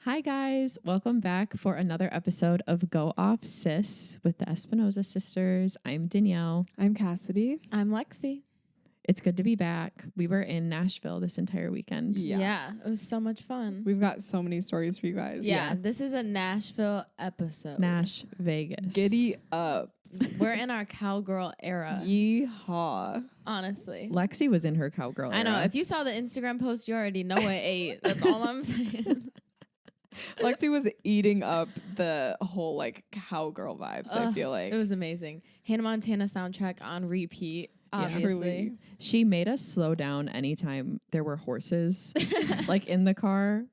Hi, guys. Welcome back for another episode of Go Off Sis with the Espinoza sisters. I'm Danielle. I'm Cassidy. I'm Lexi. It's good to be back. We were in Nashville this entire weekend. Yeah, it was so much fun. We've got so many stories for you guys. Yeah, this is a Nashville episode. nashvegas. Giddy up. We're in our cowgirl era. Yeehaw. Honestly. Lexi was in her cowgirl I know. era. If you saw the Instagram post, you already know it ate. That's all I'm saying. Lexi was eating up the whole like cowgirl vibes, I feel like. It was amazing. Hannah Montana soundtrack on repeat, obviously. Truly. She made us slow down anytime there were horses like in the car.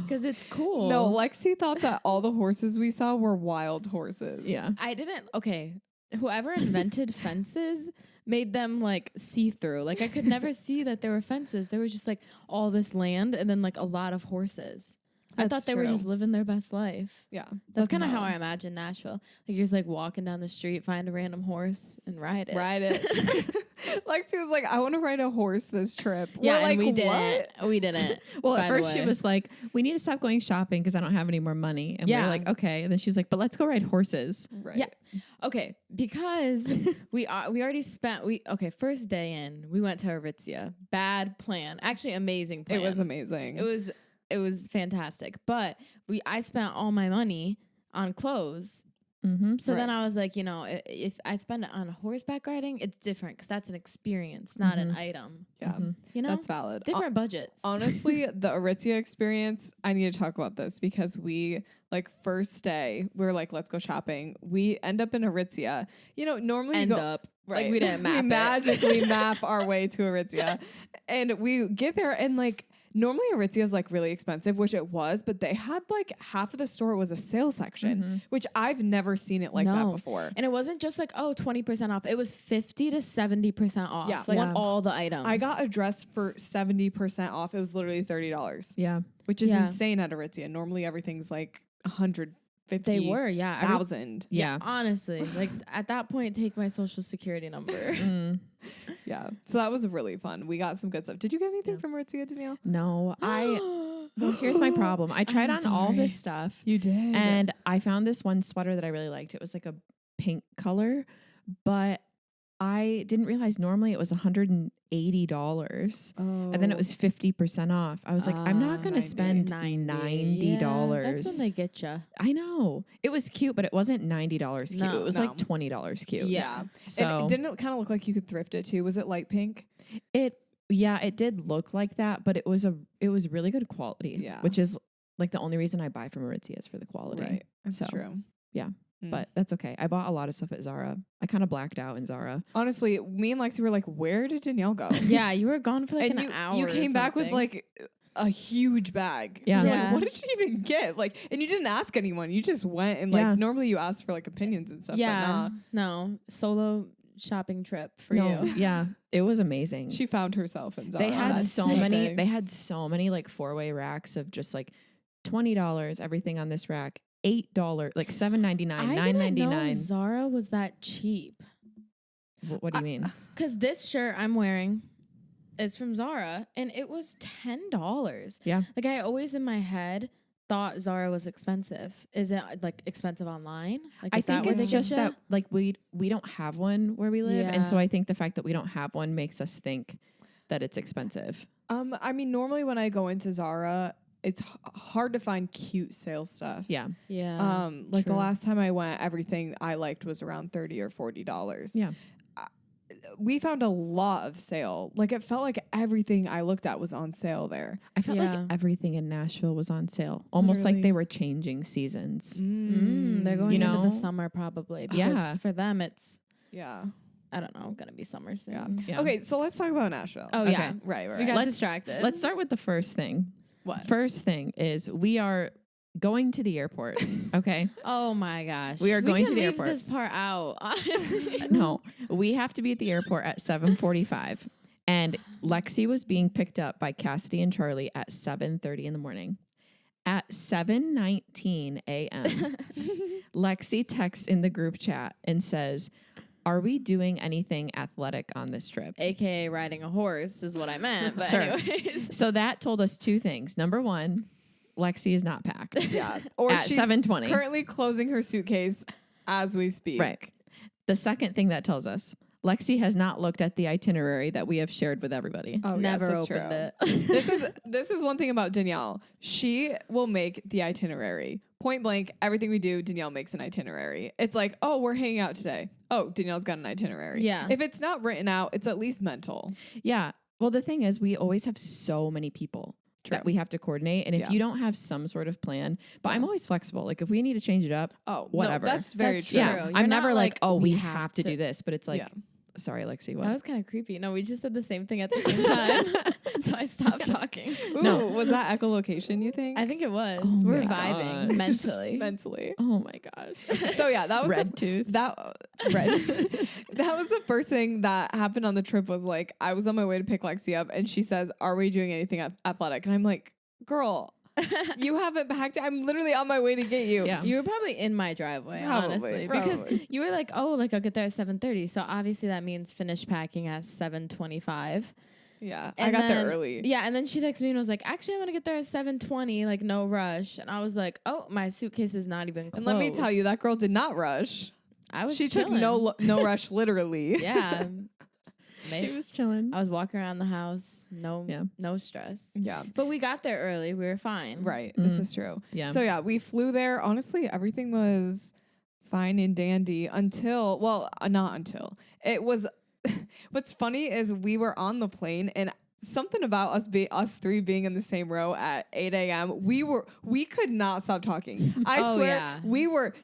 Because it's cool. No, Lexi thought that all the horses we saw were wild horses. Yeah. I didn't. Okay. Whoever invented fences made them like see through. Like I could never see that there were fences. There was just like all this land and then like a lot of horses. I thought That's they were true. just living their best life. Yeah. That's kind of how I imagine Nashville. Like you're just like walking down the street, find a random horse and ride it. Ride it. Lexi was like, I want to ride a horse this trip. Yeah, We're and like, we didn't. what? We didn't. Well, by at the first she way. was like, we need to stop going shopping because I don't have any more money. And we Yeah. were like, okay. And then she was like, but let's go ride horses. Right. Yeah. Okay, because we already spent first day in, we went to Aritzia. Bad plan. Actually amazing plan. It was amazing. It was fantastic. But I spent all my money on clothes. Mm-hmm. So then I was like, if I spend it on horseback riding, it's different because that's an experience, not an item. Yeah. Mm-hmm. You know, That's valid. different budgets. Honestly, the Aritzia experience, I need to talk about this because we, like, first day, we were like, let's go shopping. We end up in Aritzia. You know, normally End you go, up right. like we didn't map we it. magically map our way to Aritzia. And we get there and, like, normally Aritzia is like really expensive, which it was, but they had like half of the store was a sale section, which I've never seen it like that No. before. And it wasn't just like, 20% off. It was 50 to 70% off. Yeah. Like Yeah. all the items. I got a dress for 70% off. It was literally $30, Yeah. which is Yeah. insane at Aritzia. Normally everything's like 150. They were, yeah. $1,000. Yeah. Honestly, like at that point, take my social security number. Mm. Yeah. So that was really fun. We got some good stuff. Did you get anything from Aritzia, Danielle? No, well, here's my problem. I tried I'm on all sorry. this stuff You did. and I found this one sweater that I really liked. It was like a pink color, but I didn't realize normally it was $180 and then it was 50% off. I was like, I'm not going to spend $90. Yeah, that's when they get you. I know. It was cute, but it wasn't $90 cute. No, it was no. like $20 cute. Yeah. So And didn't it kind of look like you could thrift it too? Was it light pink? it did look like that, but it was really good quality. Yeah. Which is like the only reason I buy from Aritzia is for the quality. Right. That's So, true. yeah. Mm. But that's okay. I bought a lot of stuff at Zara. I kind of blacked out in Zara. Honestly, me and Lexi were like, where did Danielle go? Yeah, you were gone for like and an hour. you or came back with something. like a huge bag. Yeah. We're Yeah. Like, what did she even get? Like, and you didn't ask anyone. You just went and like Yeah. normally you ask for like opinions and stuff. Yeah, But no solo shopping trip for No, you. yeah, it was amazing. nah. She found herself in Zara. They had That's so the many. thing. They had so many like 4-way racks of just like $20 everything on this rack. $8 like $7.99, I didn't know $9.99. Zara was that cheap. What do you mean? Because this shirt I'm wearing is from Zara, and it was $10. Yeah. Like I always in my head thought Zara was expensive. Is it like expensive online? Like, I is that think where it's they just get ya? that like we don't have one where we live, and so Yeah. I think the fact that we don't have one makes us think that it's expensive. I mean, normally when I go into Zara, it's hard to find cute sale stuff. Yeah, Yeah. Like the true. last time I went, everything I liked was around $30 or $40. yeah. We found a lot of sale. Like it felt like everything I looked at was on sale there. I felt like Yeah. everything in Nashville was on sale, almost like Literally. they were changing seasons. They're going You into know? the summer probably. Because Yeah. for them it's Yeah. I don't know, gonna be summer soon. Yeah. Yeah. Okay, so let's talk about Nashville. Oh Okay. yeah. Right, right. We got Let's- distracted. Let's start with the first thing. What? First thing is we are going to the airport. Okay. Oh my gosh. We are going can to the leave airport. this part out. Honestly. No, we have to be at the airport at 7:45, and Lexi was being picked up by Cassidy and Charlie at 7:30 in the morning. At 7:19 a.m., Lexi texts in the group chat and says, "Are we doing anything athletic on this trip?" AKA riding a horse is what I meant. But Sure. anyways. So that told us two things. Number one, Lexi is not packed. Yeah. Or at she's 7:20. currently closing her suitcase as we speak. Right. The second thing that tells us, Lexi has not looked at the itinerary that we have shared with everybody. Oh, Never yes, that's opened true. it. This is one thing about Danielle. She will make the itinerary. Point blank, everything we do, Danielle makes an itinerary. It's like, oh, we're hanging out today. Oh, Danielle's got an itinerary. Yeah. If it's not written out, it's at least mental. Yeah. Well, the thing is, we always have so many people that we have to coordinate. And if you don't have some sort of plan, but I'm always flexible. Like if we need to change it up, whatever. No, that's very That's true. true. Yeah. You're I'm not never like, like, oh, we we have have to to- do this. But it's like, Yeah. sorry, Lexi, what? That was kind of creepy. No, we just said the same thing at the same time. So I stopped talking. Ooh, No. was that echolocation, you think? I think it was. Oh We're my vibing gosh. mentally. Mentally. Oh my gosh. So yeah, that was Red tooth. that was the first thing that happened on the trip. Was like I was on my way to pick Lexi up, and she says, "Are we doing anything athletic?" And I'm like, "Girl, you haven't packed. I'm literally on my way to get you." Yeah. You were probably in my driveway, Probably, honestly, probably. because you were like, "Oh, like I'll get there at 7:30." So obviously that means finish packing at 7:25. Yeah, I And got there then- early. Yeah, and then she texted me and was like, "Actually, I'm gonna get there at 7:20, like no rush." And I was like, "Oh, my suitcase is not even closed." And let me tell you, that girl did not rush. I was. She took chilling. no rush, literally. Yeah. She was chilling. I was walking around the house, no stress. Yeah. But we got there early. We were fine. Right. This is true. Yeah. So yeah, we flew there. Honestly, everything was fine and dandy until, well, not until. It was, what's funny is we were on the plane and something about us three being in the same row at 8 a.m. We could not stop talking. I Oh, swear yeah. we were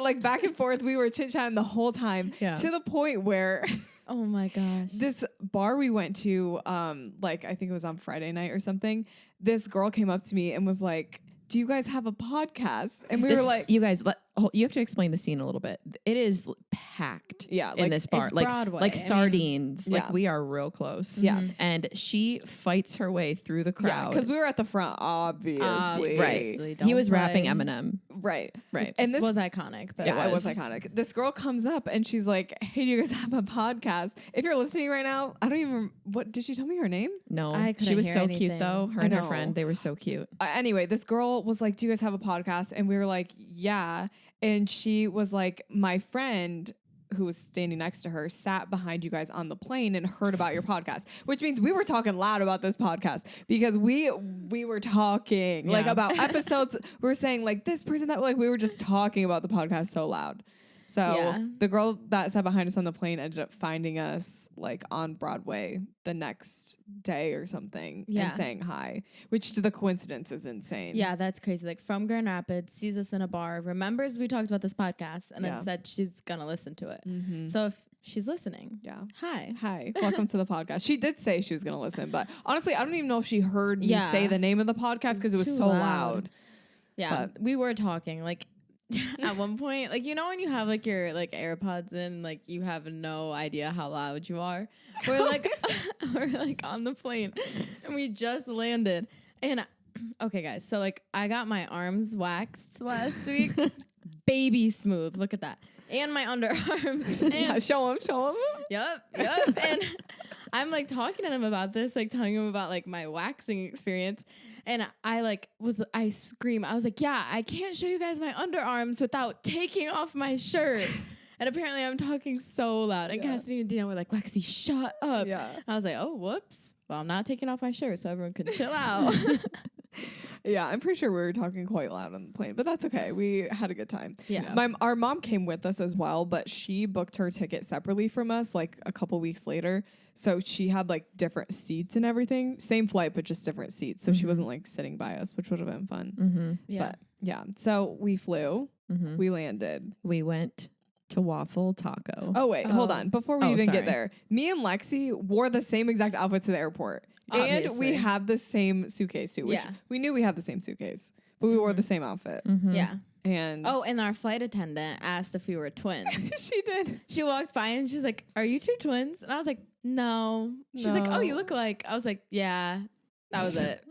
like back and forth. We were chit-chatting the whole time Yeah. to the point where Oh my gosh. this bar we went to, like I think it was on Friday night or something. This girl came up to me and was like, "Do you guys have a podcast?" And we were like, you guys, you have to explain the scene a little bit. It is packed Yeah, in like, this bar. it's Like, Broadway. I like mean, sardines. Like yeah. we are real close. Yeah. And she fights her way through the yeah, crowd. because we were at the front, obviously. Right. Obviously, He was don't rapping play. Eminem. Right. Right. And this was iconic, but yeah, it was was. iconic. This girl comes up and she's like, "Hey, do you guys have a podcast?" If you're listening right now, I don't even, what, did she tell me her name? No, I she couldn't was hear so cute anything. though. Her I and her know. friend, they were so cute. Anyway, this girl was like, "Do you guys have a podcast?" And we were like, "Yeah." And she was like, "My friend who was standing next to her sat behind you guys on the plane and heard about your podcast," which means we were talking loud about this podcast because we were talking like Yeah. about episodes. We were saying like this person that, like we were just talking about the podcast so loud. So Yeah. the girl that sat behind us on the plane ended up finding us like on Broadway the next day or something Yeah. and saying hi, which to the coincidence is insane. yeah, that's crazy. Like from Grand Rapids, sees us in a bar, remembers we talked about this podcast, and Yeah. then said she's gonna listen to it. Mm-hmm. So if she's listening, Yeah. hi. Hi, welcome to the podcast. She did say she was going to listen, but honestly, I don't even know if she heard me Yeah. say the name of the podcast because it was too so loud. loud. Yeah, But- we were talking like at one point, like you know when you have like your like AirPods in, like you have no idea how loud you are. We're like we're like on the plane, and we just landed. And okay, guys, so like I got my arms waxed last week, baby smooth. Look at that, and my underarms. And Yeah, show him. Yep. And I'm like talking to him about this, like telling him about like my waxing experience. And I scream. I was like, "Yeah, I can't show you guys my underarms without taking off my shirt." And apparently I'm talking so loud. And Yeah. Cassidy and Dina were like, "Lexi, shut up." Yeah. I was like, "Oh, whoops. Well, I'm not taking off my shirt so everyone can chill out." Yeah, I'm pretty sure we were talking quite loud on the plane, but that's okay. We had a good time. Yeah. Our mom came with us as well, but she booked her ticket separately from us like a couple weeks later. So she had like different seats and everything. Same flight, but just different seats. So she wasn't like sitting by us, which would have been fun. Mm-hmm. Yeah. But yeah, so we flew, Mm-hmm. we landed. We went to Waffle Taco. Oh, wait, hold Oh. on. Before we Oh, even sorry. get there, me and Lexi wore the same exact outfit to the airport. And Obviously. we had the same suitcase too, which Yeah. we knew we had the same suitcase, but we wore the same outfit. Mhm. Yeah. And Oh, and our flight attendant asked if we were twins. she did. She walked by and she was like, "Are you two twins?" And I was like, "No." She's like, "Oh, you No. look alike." I was like, "Yeah." That was it.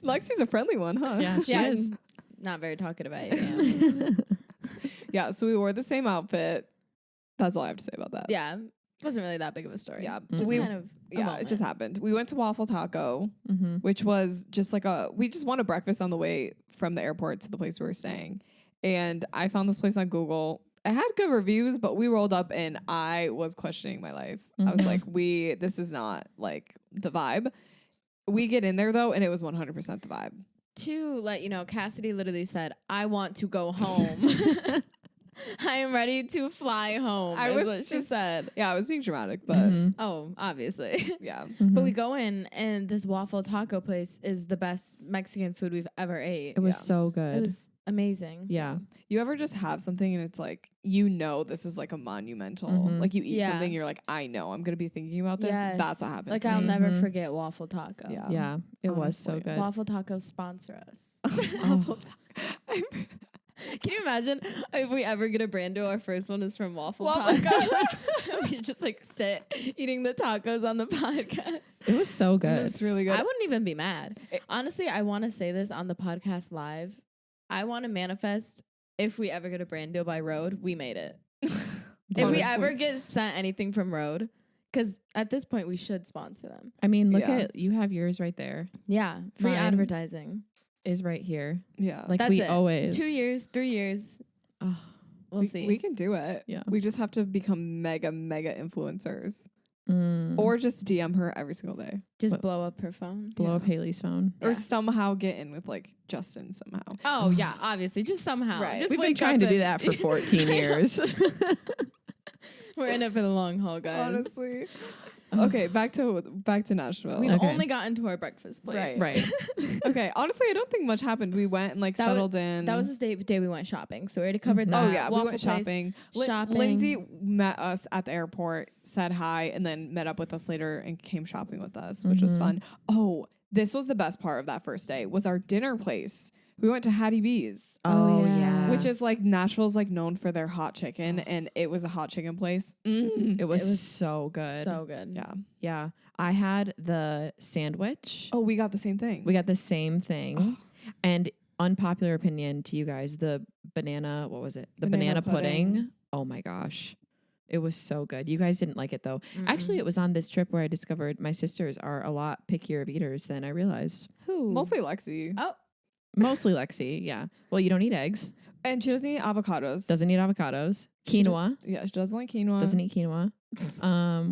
Lexi's a friendly one, huh? Yeah, she Yeah, is. not very talkative. I am. Yeah, so we wore the same outfit. That's all I have to say about that. Yeah. Wasn't really that big of a story. Yeah. Just kind of It just happened. We went to Waffle Taco, Mm-hmm. which was just like we just wanted breakfast on the way from the airport to the place we were staying. And I found this place on Google. It had good reviews, but we rolled up and I was questioning my life. I was like, this is not like the vibe. We get in there though, and it was 100% the vibe. To let you know, Cassidy literally said, I want to go home. I am ready to fly home. Is what she said. Yeah, I was being dramatic, but Oh, obviously. yeah. But we go in, and this waffle taco place is the best Mexican food we've ever ate. It was so good. It was amazing. Yeah. You ever just have something and it's like, this is like a monumental, like you eat something, you're like, I know I'm going to be thinking about this. Yes. That's what happened. Like, to I'll me. never forget waffle taco. Yeah. Yeah. It was so Honestly. good. Waffle taco sponsor us. Oh. Can you imagine if we ever get a brand deal, our first one is from Waffle Waffle Taco? We just like sit eating the tacos on the podcast. It was so good. It's really good. I wouldn't even be mad. Honestly, I want to say this on the podcast live. I want to manifest if we ever get a brand deal by Road, we made it. If we ever get sent anything from Road, because at this point we should sponsor them. I mean, look Yeah. at, you have yours right there. Yeah, free Mine advertising. Is right here. Yeah. Like That's we it. always. 2 years, 3 years. Oh, We'll see. We can do it. Yeah. We just have to become mega influencers. mm. Or just DM her every single day. just what- blow up her phone. blow up Haley's phone. Or Yeah. somehow get in with like Justin somehow. Oh yeah, obviously, just somehow. Right. Just We've been wake trying up to do and- that for 14 I know. years. We're in it for the long haul, guys. Honestly. Okay, back to Nashville. We've Okay. only gotten to our breakfast place. Right. Right. Okay, honestly, I don't think much happened. We went and like That settled in. That was the day we went shopping, so we already covered Mhm. that. Oh yeah, we Waffle went place, shopping. shopping. Lindsay met us at the airport, said hi, and then met up with us later and came shopping with us, which was fun. Oh, this was the best part of that first day. Was our dinner place. We went to Hattie B's, Oh, yeah. which is like Nashville's like known for their hot chicken, and it was a hot chicken place. It was was so good. So good. Yeah. Yeah. I had the sandwich. Oh, we got the same thing. We got the same thing. And unpopular opinion to you guys, the banana, what was it? The Banana banana pudding. pudding. Oh my gosh. It was so good. You guys didn't like it though. Actually, it was on this trip where I discovered my sisters are a lot pickier of eaters than I realized. Who? Mostly Lexi, Oh, Mostly Lexi, yeah. Well, you don't eat eggs. and she doesn't eat avocados. Doesn't eat avocados. She do- Quinoa. Yeah, she doesn't like quinoa. Doesn't eat quinoa.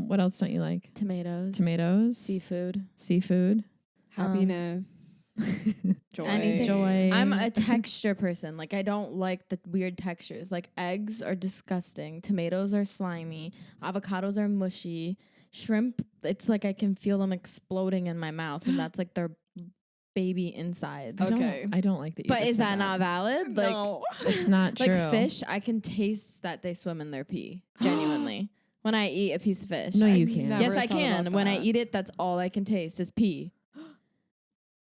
What else don't you like? tomatoes. Tomatoes. Seafood. Seafood. happiness, joy. Anything. Joy. I'm a texture person. Like, I don't like the weird textures. Like, eggs are disgusting. Tomatoes are slimy. Avocados are mushy. Shrimp, it's like I can feel them exploding in my mouth, and that's like their baby insides. Okay. I don't like that. You But just is said that not valid? Like, No. It's not true. like fish, I can taste that they swim in their pee. Genuinely. When I eat a piece of fish. No, you I've can't. never Yes, I thought can. about When I that. eat it, that's all I can taste is pee.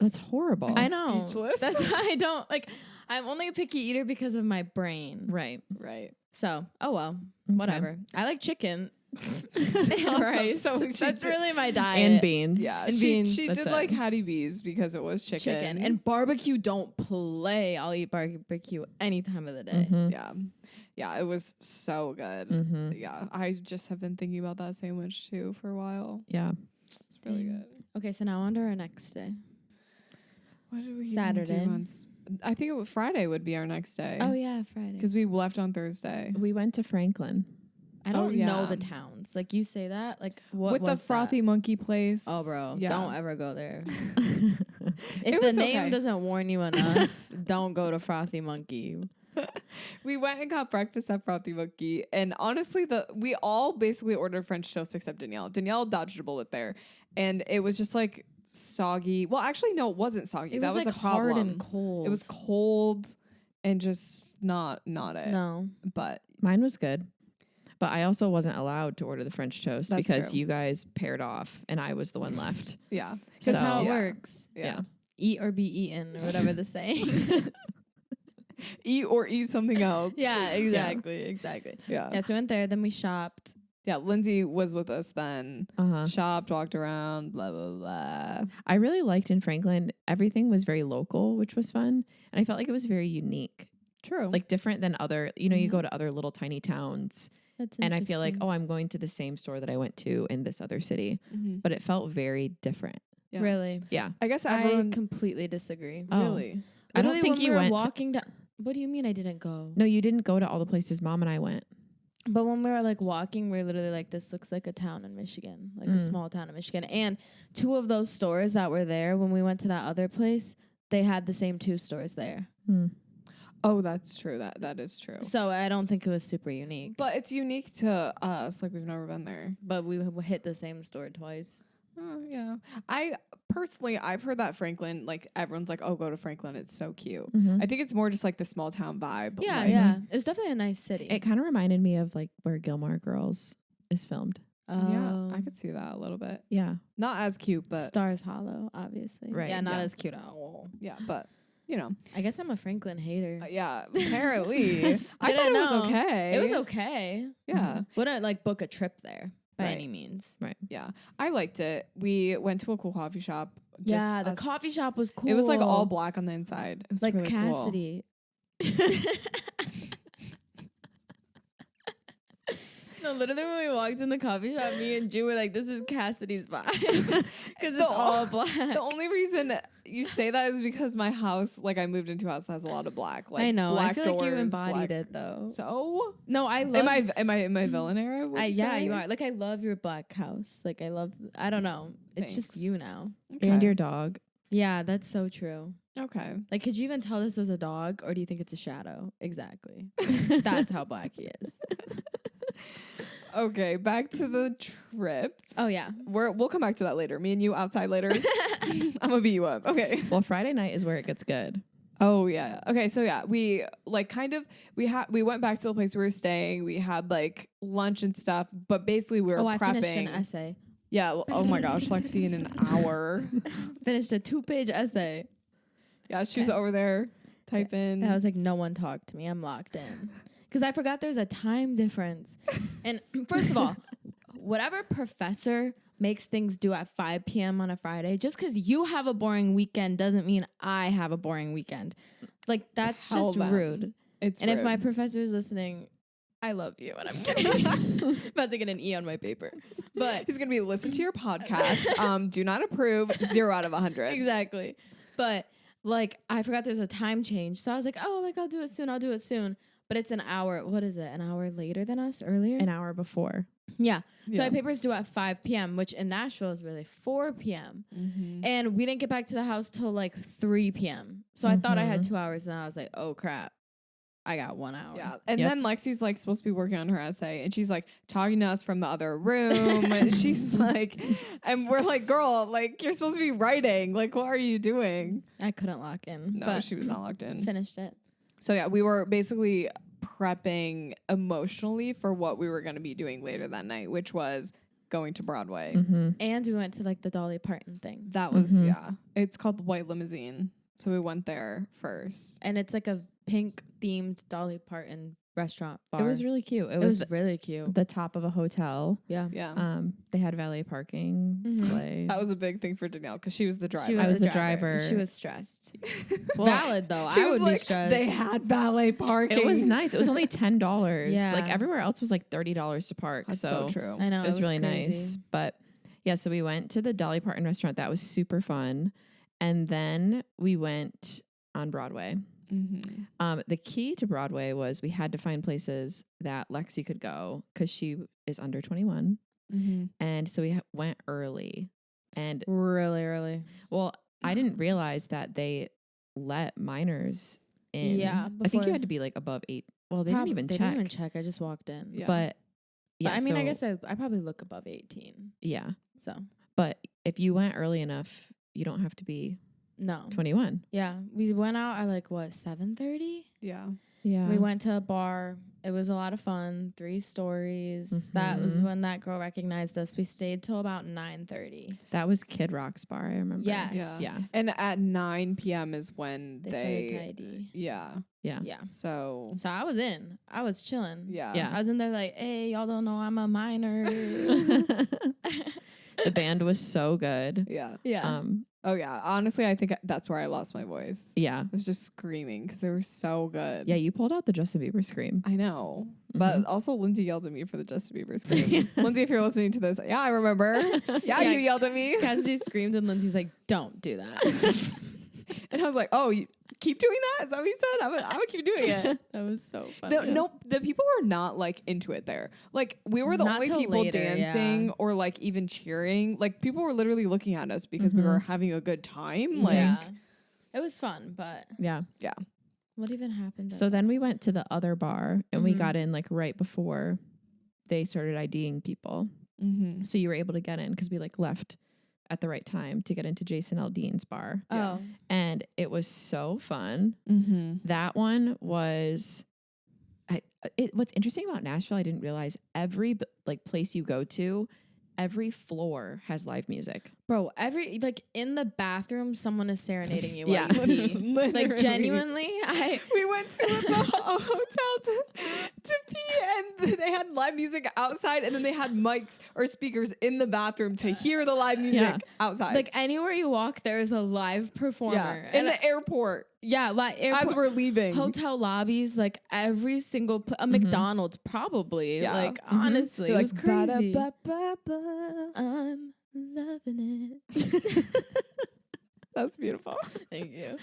That's horrible. I know. Speechless. That's why I don't like. I'm only a picky eater because of my brain. Right. Right. So, oh well, Okay. whatever. I like chicken and Awesome. rice. So she That's did- really my diet. And beans. Yeah, And she beans. she That's did it. like Hattie B's because it was chicken. And barbecue don't play. I'll eat barbecue any time of the day. Mhm. yeah, it was so good. Mhm. Yeah, I just have been thinking about that sandwich too for a while. Yeah. It's really good. Okay, so now on to our next day. What did we even Saturday. do I think Friday would be our next day. Oh yeah, Friday. because we left on Thursday We went to Franklin. I don't know yeah. the towns. Like you say that. Like what with the was frothy that? monkey place. Oh, bro, Yeah. don't ever go there. It If the was name okay. doesn't warn you enough, don't go to Frothy Monkey. We went and got breakfast at Frothy Monkey, and honestly, we all basically ordered French toast except Danielle. Danielle dodged a bullet there, and it was just like soggy. Well, actually, no, it wasn't soggy. It that was was like a problem. hard and cold. It was cold and just not it. no. But Mine was good. But I also wasn't allowed to order the French toast That's because true. you guys paired off and I was the one left. yeah, That's So- how it yeah. works. Yeah. Eat or be eaten, or whatever the saying is. Eat or eat something else. Yeah, exactly. Yeah. Yeah, so we went there, then we shopped. Yeah. Lindsay was with us then. Uh-huh. Shopped, walked around, blah blah blah. I really liked in Franklin, everything was very local, which was fun. And I felt like it was very unique. True. Like different than other, you know, you go to other little tiny towns That's and I feel like, interesting. oh, I'm going to the same store that I went to in this other city, but it felt very different. Yeah. Really? Yeah. I guess I everyone completely disagree. Oh. really. I don't Literally, think when you we were went. walking down. What do you mean I didn't go? No, you didn't go to all the places Mom and I went. But when we were like walking, we were literally like, this looks like a town in Michigan, like a small town in Michigan. And 2 of those stores that were there when we went to that other place, they had the same 2 stores there. Oh, that's true. That is true. So I don't think it was super unique. But it's unique to us. Like we've never been there. But we hit the same store twice. Oh, yeah. I've heard that Franklin, like everyone's like, oh, go to Franklin. It's so cute. I think it's more just like the small town vibe. Yeah, like, yeah. It was definitely a nice city. It kind of reminded me of like where Gilmore Girls is filmed. Yeah, I could see that a little bit. Yeah. Not as cute, but Stars Hollow, obviously. Right, Yeah, not yeah. as cute at all. yeah, but you know, I guess I'm a Franklin hater. yeah. Apparently, I thought Didn't it was know. okay. It was okay. Yeah, Wouldn't like book a trip there by Right. any means. yeah. I liked it. We went to a cool coffee shop. Yeah, the us- coffee shop was cool. It was like all black on the inside. It was like really cool. Cassidy. No, literally when we walked in the coffee shop, me and Ju were like, this is Cassidy's vibe. Because it's all black. The only reason you say that is because my house, like I moved into a house that has a lot of black. Like I know. Black I feel doors, like you embodied black- it though. So No, I love. am I villain era? would Yeah, say? you are. Like I love your black house. Like I love. I don't know. It's just Thanks. you now. Okay. And your dog. Yeah, that's so true. Okay. Like, could you even tell this was a dog, or do you think it's a shadow? Exactly. That's how black he is. Okay, back to the trip. Oh yeah. We'll come back to that later. Me and you outside later. I'm gonna beat you up. Okay. Well, Friday night is where it gets good. Oh yeah. Okay, so yeah, we like kind of we went back to the place we were staying. We had like lunch and stuff, but basically we were I prepping. finished an essay. Yeah. Oh my gosh, Lexi in an hour. Finished a 2-page essay. Yeah, she was over there typing. I was like, no one talk to me. I'm locked in. Because I forgot there's a time difference. And first of all, whatever professor makes things due at 5 p.m. on a Friday, just because you have a boring weekend doesn't mean I have a boring weekend. Like, that's Tell just them. rude. It's And if rude. my professor is listening, I love you. And I'm kidding. About to get an E on my paper. But He's gonna be listen to your podcast. Do not approve. 0 out of 100. exactly. But like, I forgot there's a time change. So I was like, oh, like, I'll do it soon. I'll do it soon. But it's an hour. What is it? An hour later than us earlier? An hour before. Yeah. So Yeah. my paper's due at 5 p.m., which in Nashville is really 4 p.m. And we didn't get back to the house till like 3 p.m. So I thought I had 2 hours, and I was like, oh, crap. I got 1 hour. Yeah. And Yep. then Lexi's like supposed to be working on her essay and she's like talking to us from the other room. And she's like, and we're like, girl, like you're supposed to be writing. Like, what are you doing? I couldn't lock in. No, but she was not logged in. finished it. So yeah, we were basically prepping emotionally for what we were going to be doing later that night, which was going to Broadway. And we went to like the Dolly Parton thing. That was, yeah, it's called the White Limousine. So we went there first. And it's like a pink themed Dolly Parton restaurant bar. It was really cute. It was really cute. the top of a hotel. Yeah. Yeah. They had valet parking. Sleigh. That was a big thing for Danielle because she was the driver. She I was the the driver. She was stressed. Valid though. She I was would like, be stressed. They had valet parking. It was nice. It was only $10. Yeah. Like everywhere else was like $30 to park. That's so true. I know. It was really crazy. nice. But yeah, so we went to the Dolly Parton restaurant. That was super fun. And then we went on Broadway. The key to Broadway was we had to find places that Lexi could go because she is under 21. And so we went early. And Really early. well, I didn't realize that they let minors in. Yeah, I think you before- had to be like above 8. Well, they didn't even They check. didn't even check. I just walked in. Yeah. But yeah, But I mean, I so- guess I probably look above 18. yeah. So But if you went early enough, you don't have to be no. 21. Yeah. We went out at like what, 7:30? Yeah. Yeah. We went to a bar. It was a lot of fun. 3 stories. That was when that girl recognized us. We stayed till about 9:30. That was Kid Rock's bar, I remember. Yes. Yeah. Yeah. And at 9 p.m. is when They started to ID. yeah. Yeah. Yeah. So So I was in. I was chilling. yeah. Yeah. I was in there like, hey, y'all don't know I'm a minor. The band was so good. Yeah. yeah. Oh yeah, honestly, I think that's where I lost my voice. Yeah. I was just screaming because they were so good. Yeah, you pulled out the Justin Bieber scream. I know. But also Lindsay yelled at me for the Justin Bieber scream. Lindsay, if you're listening to this, yeah, I remember. Yeah, you yelled at me. Cassidy screamed and Lindsay was like, don't do that. And I was like, oh, you keep doing that? Is that what you said? I'm gonna keep doing it. That was so funny. The people were not like into it there. Like we were the Not only till people later, dancing yeah. or like even cheering. Like people were literally looking at us because we were having a good time. Like Yeah. It was fun, but Yeah. what even happened? So then we went to the other bar and we got in like right before they started IDing people. Mm-hmm. So you were able to get in because we like left at the right time to get into Jason Aldean's bar. Oh. And it was so fun. Mm-hmm. That one was what's interesting about Nashville, I didn't realize every like place you go to, every floor has live music. Bro, every like in the bathroom, someone is serenading you Yeah. while you pee. Like Literally. genuinely, We went to a hotel to pee, and they had live music outside, and then they had mics or speakers in the bathroom to hear the live music outside. like anywhere you walk, there is a live performer. in the airport airport, as we're leaving. hotel lobbies, like every single a McDonald's probably. Yeah. Like honestly, You're it was crazy. "Ba-da-ba-ba-ba." I'm loving it. That's beautiful. Thank you.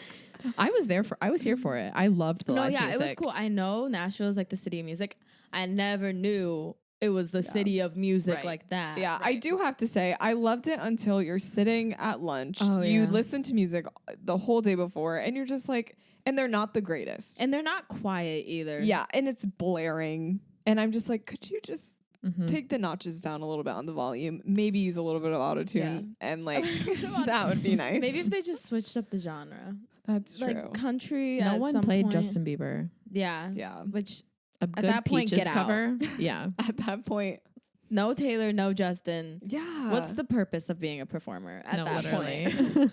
I was here for it. I loved the No, live yeah, music. it was cool. I know Nashville is like the city of music. I never knew it was the city of music Right. like that. Yeah, I do have to say, I loved it until you're sitting at lunch. Oh, you yeah. listen to music the whole day before, and you're just like, and they're not the greatest. And they're not quiet either. Yeah, and it's blaring. And I'm just like, could you just Mhm. take the notches down a little bit on the volume? Maybe use a little bit of autotune, and like that would be nice. Maybe if they just switched up the genre. That's true. Like country. No at one some played point. Justin Bieber. Yeah. Yeah. Which A good that point, Peaches get out. cover. Yeah. At that point, no Taylor, no Justin. yeah. What's the purpose of being a performer at No, that literally. point?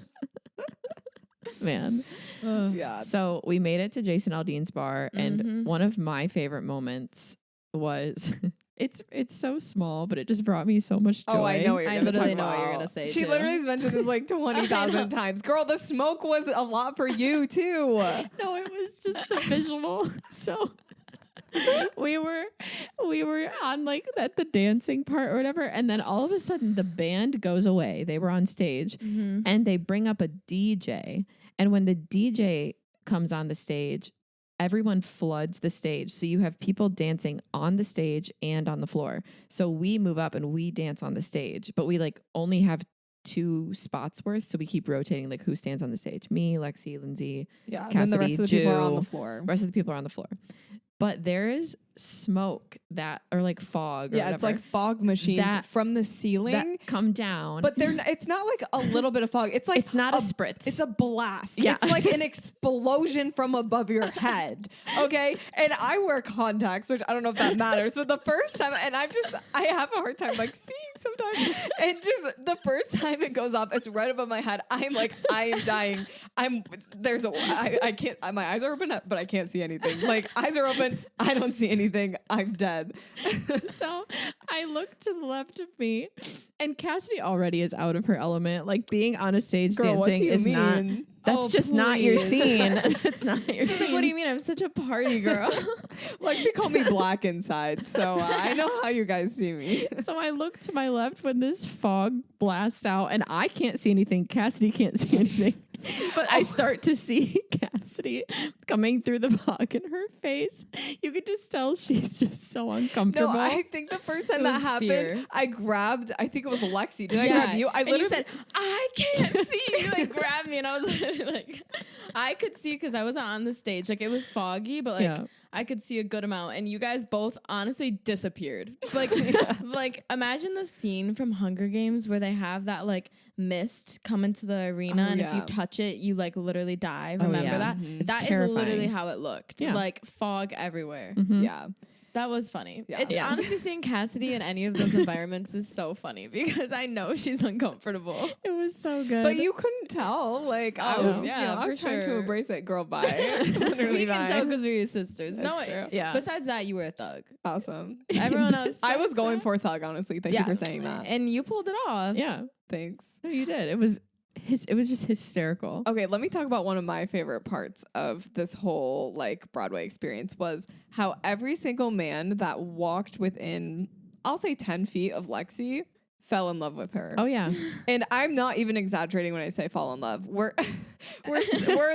Man. yeah. So we made it to Jason Aldean's bar, and Mhm. one of my favorite moments was it's so small, but it just brought me so much joy. Oh, I know what you're I gonna literally talk know what you're about. gonna say, She too. literally has mentioned this like 20,000 times. Girl, the smoke was a lot for you too. No, it was just the visual. So we were on like at the dancing part or whatever, and then all of a sudden the band goes away. They were on stage and they bring up a DJ. And when the DJ comes on the stage, everyone floods the stage. So you have people dancing on the stage and on the floor. So we move up and we dance on the stage, but we like only have 2 spots worth. So we keep rotating like who stands on the stage. Me, Lexi, Lindsay, Yeah. And then the rest of the people are on the Jew. floor. the rest of the people are on the floor. But there is smoke or like fog. Or Yeah, it's like fog machines That- from the ceiling. that come down. But it's not like a little bit of fog. It's like it's not a spritz. It's a blast. Yeah. It's like an explosion from above your head. Okay. And I wear contacts, which I don't know if that matters, but the first time, and I have a hard time like seeing sometimes. And just the first time it goes off, it's right above my head. I'm like, I am dying. I can't, my eyes are open, but I can't see anything. Like eyes are open. I don't see anything. I'm dead. So I look to the left of me, and Cassidy already is out of her element. Like being on a stage Girl, what do dancing you is not. mean? That's Oh, just not your please. scene. It's not your She's scene. like, what do you mean? I'm such a party girl. Lexi called me black inside, so I know how you guys see me. So I look to my left when this fog blasts out, and I can't see anything. Cassidy can't see anything. But I start to see Cassidy coming through the fog in her face. You could just tell she's just so uncomfortable. No, I think the first time It that was happened, fear. I grabbed, I think it was Lexi. Did I grab you? I and you literally said, I can't see. You like grabbed me, and I was like, I could see because I wasn't on the stage. Like it was foggy, but like Yeah. I could see a good amount. And you guys both honestly disappeared. Like, like imagine the scene from Hunger Games where they have that like mist come into the arena, Oh, and if you yeah. touch it, you like literally die. Oh, Remember yeah. that? It's That is terrifying. literally how it looked. Yeah. Like fog everywhere. Mhm. yeah. That was funny. Yeah. It's Yeah. honestly seeing Cassidy in any of those environments is so funny because I know she's uncomfortable. It was so good. But you couldn't tell. Like, I Oh, was, yeah, I was for trying to sure. embrace it. Girl, bye. Literally We can tell bye. because we're your sisters. That's No, true. Yeah. Besides that, you were a thug. Awesome. Everyone else. I was going for a thug, honestly. Thank you Yeah. for saying that. And you pulled it off. Yeah. Thanks. No, you did. It was it was just hysterical. Okay, let me talk about one of my favorite parts of this whole like Broadway experience was how every single man that walked within, I'll say 10 feet of Lexi, fell in love with her. Oh yeah. And I'm not even exaggerating when I say fall in love. We're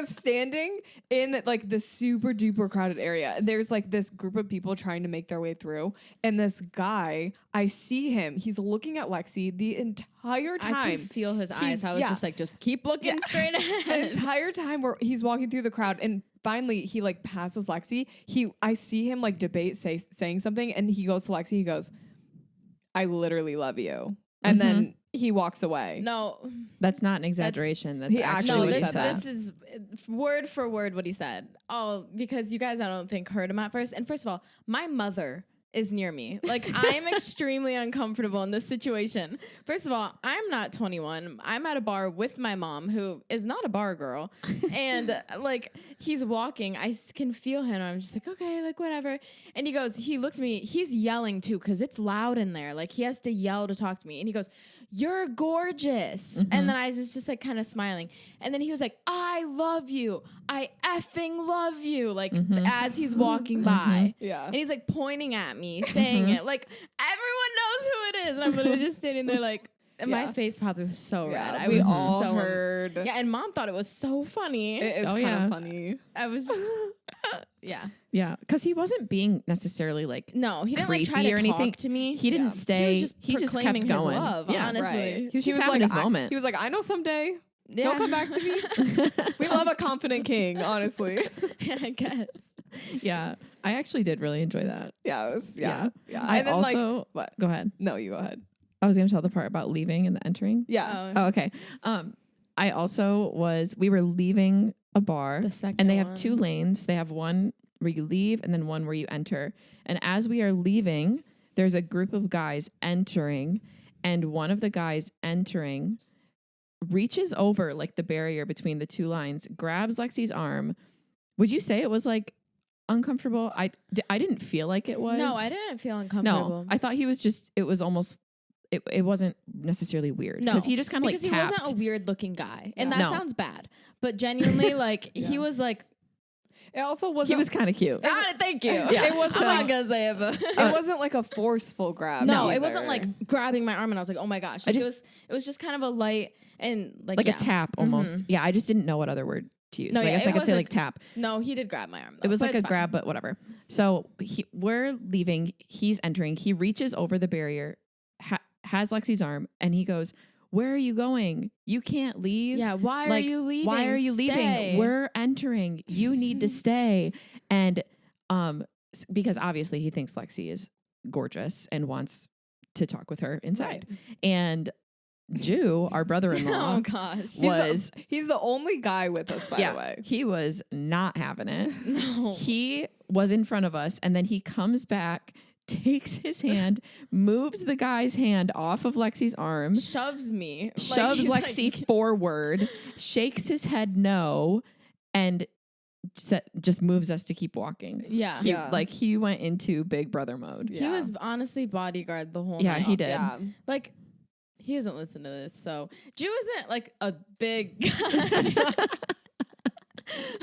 standing in like the super duper crowded area. And there's like this group of people trying to make their way through. And this guy, I see him. He's looking at Lexi the entire time. I could feel his eyes. I was just like, just keep looking straight The ahead. entire time where he's walking through the crowd, and finally he like passes Lexi. I see him like saying something, and he goes to Lexi. He goes, "I literally love you," and then he walks away. No, That's not an exaggeration. That's he actually actually no, what he said. this is word for word what he said. Oh, because you guys, I don't think, heard him at first. And first of all, my mother is near me. Like, I'm extremely uncomfortable in this situation. First of all, I'm not 21. I'm at a bar with my mom, who is not a bar girl. And like, he's walking. I can feel him. I'm just like, okay, like whatever. And he looks at me. He's yelling too, because it's loud in there. Like, he has to yell to talk to me. And he goes, "You're gorgeous." And then I was just like kind of smiling. And then he was like, "I love you. I effing love you." Like as he's walking by. Yeah. And he's like pointing at me, saying it. Like, everyone knows who it is. And I'm literally just standing there like, and my face probably was so red. I we was all so heard. Yeah, and mom thought it was so funny. It is kind of funny. I was just, yeah. Yeah, because he wasn't being necessarily like No, he didn't like creepy try to or anything. talk to me. He didn't stay. He was just proclaiming kept his going. love, Yeah, honestly. Right. He was just having his moment. He was like, "I know someday Yeah. he'll come back to me." We love a confident king, honestly. I guess. Yeah, I actually did really enjoy that. Yeah, it was. Yeah. I And then, also what? go ahead. No, you go ahead. I was going to tell the part about leaving and the entering. Yeah. Oh, okay. I also we were leaving a bar, The second and they have one. 2 lanes. They have one where you leave and then one where you enter. And as we are leaving, there's a group of guys entering, and one of the guys entering reaches over like the barrier between the 2 lines, grabs Lexi's arm. Would you say it was like uncomfortable? I didn't feel like it was. No, I didn't feel uncomfortable. No, I thought he was just, it was almost, it wasn't necessarily weird. No, because he just kind of like because tapped. he wasn't a weird looking guy. And that No. sounds bad. But genuinely, like, he was like, It also wasn't. He was kind of cute. thank you. Yeah. It was I'm like- not gonna say it, but It wasn't like a forceful grab. no, it either. wasn't like grabbing my arm and I was like, oh my gosh. Like, just- it was just kind of a light and like, Like yeah. a tap almost. Yeah, I just didn't know what other word to use. No, but I yeah, guess I it could was say like- like tap. No, he did grab my arm. Though, It was but like a it's fine. grab, but whatever. So we're leaving. He's entering. He reaches over the barrier, has Lexi's arm, and he goes, "Where are you going? You can't leave." Yeah, why are Like, you leaving? Why are you Stay. leaving? We're entering. You need to stay. And because obviously he thinks Lexi is gorgeous and wants to talk with her inside. Right. And Jew, our brother-in-law, Oh gosh. He's the only guy with us, by the way. he was not having it. No. He was in front of us, and then he comes back, takes his hand, moves the guy's hand off of Lexi's arm, Shoves me. Like, shoves he's Lexi like- forward, shakes his head no, and just moves us to keep walking. Yeah. He went into Big Brother mode. He was honestly bodyguard the whole Yeah, night. he did. Yeah. Like, he doesn't listen to this, so Jew isn't like a big guy.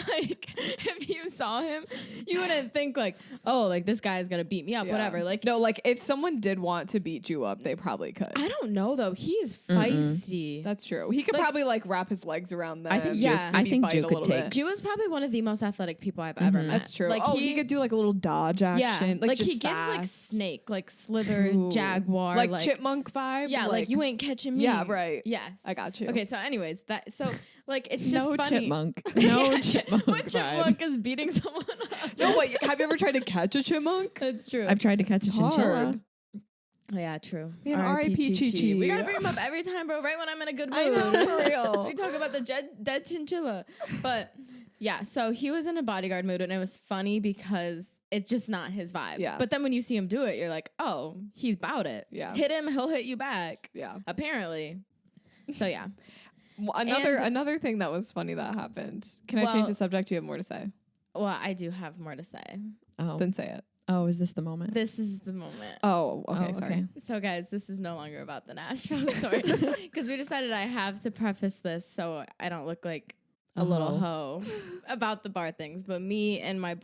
Like, if you saw him, you wouldn't think like, oh, like this guy's gonna beat me up, Yeah. whatever. Like, No, like if someone did want to beat you up, they probably could. I don't know though. He's feisty. That's true. He could Like- probably like wrap his legs around them. I think Yeah. I maybe think bite Jew a could little take bit. Jew is probably one of the most athletic people I've ever met. That's true. Like He could do like a little dodge action. Yeah, like just he gives like fast. snake, like slither, Ooh. jaguar, like chipmunk vibe. Yeah, like you ain't catching me. Yeah, right. Yes, I got you. Okay, so anyways, like it's just No funny. chipmunk. No Yeah, chipmunk What vibe. chipmunk is beating someone up? No, wait. Have you ever tried to catch a chipmunk? That's true. I've tried to catch a chinchilla. hard. Oh, yeah, true. Man, R.I.P. Chi-Chi. We gotta bring him up every time, bro. Right when I'm in a good mood. I know, for real. We talk about the dead chinchilla. But yeah, so he was in a bodyguard mood, and it was funny because it's just not his vibe. Yeah. But then when you see him do it, you're like, oh, he's about it. Yeah. Hit him, he'll hit you back. Yeah. Apparently. So yeah. Another thing that was funny that happened. Can I change Well- the subject? You have more to say. Well, I do have more to say. Oh, Then say it. Oh, is this the moment? This is the moment. Oh, okay, sorry. So, guys, this is no longer about the Nashville story because we decided I have to preface this so I don't look like a little hoe about the bar things. But me and my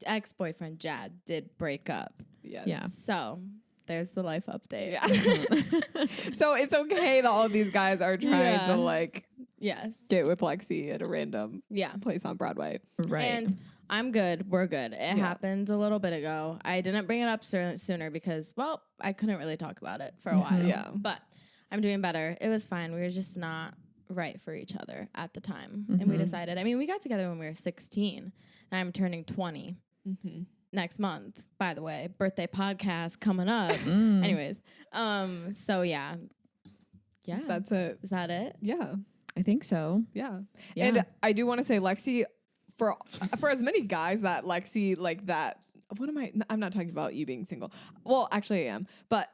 ex-boyfriend, Jad, did break up. Yes. Yeah. So, there's the life update. Yeah. So it's okay that all of these guys are trying to like Yes. get with Lexi at a random Yeah. place on Broadway. Right. And I'm good. We're good. It happened a little bit ago. I didn't bring it up sooner because, well, I couldn't really talk about it for a while. Yeah. But I'm doing better. It was fine. We were just not right for each other at the time. And we decided, I mean, we got together when we were 16 and I'm turning 20 next month, by the way. Birthday podcast coming up. Anyways. So yeah. Yeah. That's it. Is that it? Yeah. I think so. Yeah. Yeah. And I do want to say Lexi, for as many guys that Lexi like that, I'm not talking about you being single. Well, actually I am. But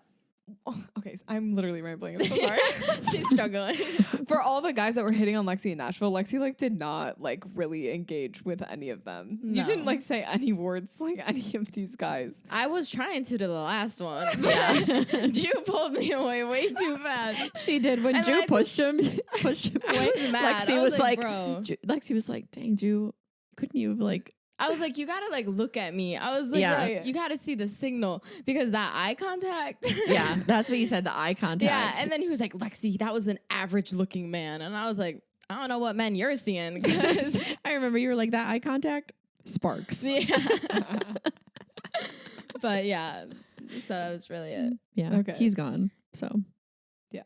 okay, so I'm literally rambling. I'm so sorry. She's struggling. For all the guys that were hitting on Lexi in Nashville, Lexi like did not like really engage with any of them. You didn't like say any words like any of these guys. I was trying to the last one. Yeah. Jew pulled me away way too fast. She did when And Jew then I pushed him away. I was mad. Lexi I was like, bro. Lexi was like, dang, Jew, couldn't you like? I was like, you gotta like look at me. I was like, Yeah. you gotta see the signal because that eye contact. Yeah, that's what you said. The eye contact. Yeah. And then he was like, Lexi, that was an average looking man. And I was like, I don't know what men you're seeing. Because I remember you were like that eye contact. Sparks. yeah. But yeah. So that was really it. Yeah. Okay. He's gone. So Yeah.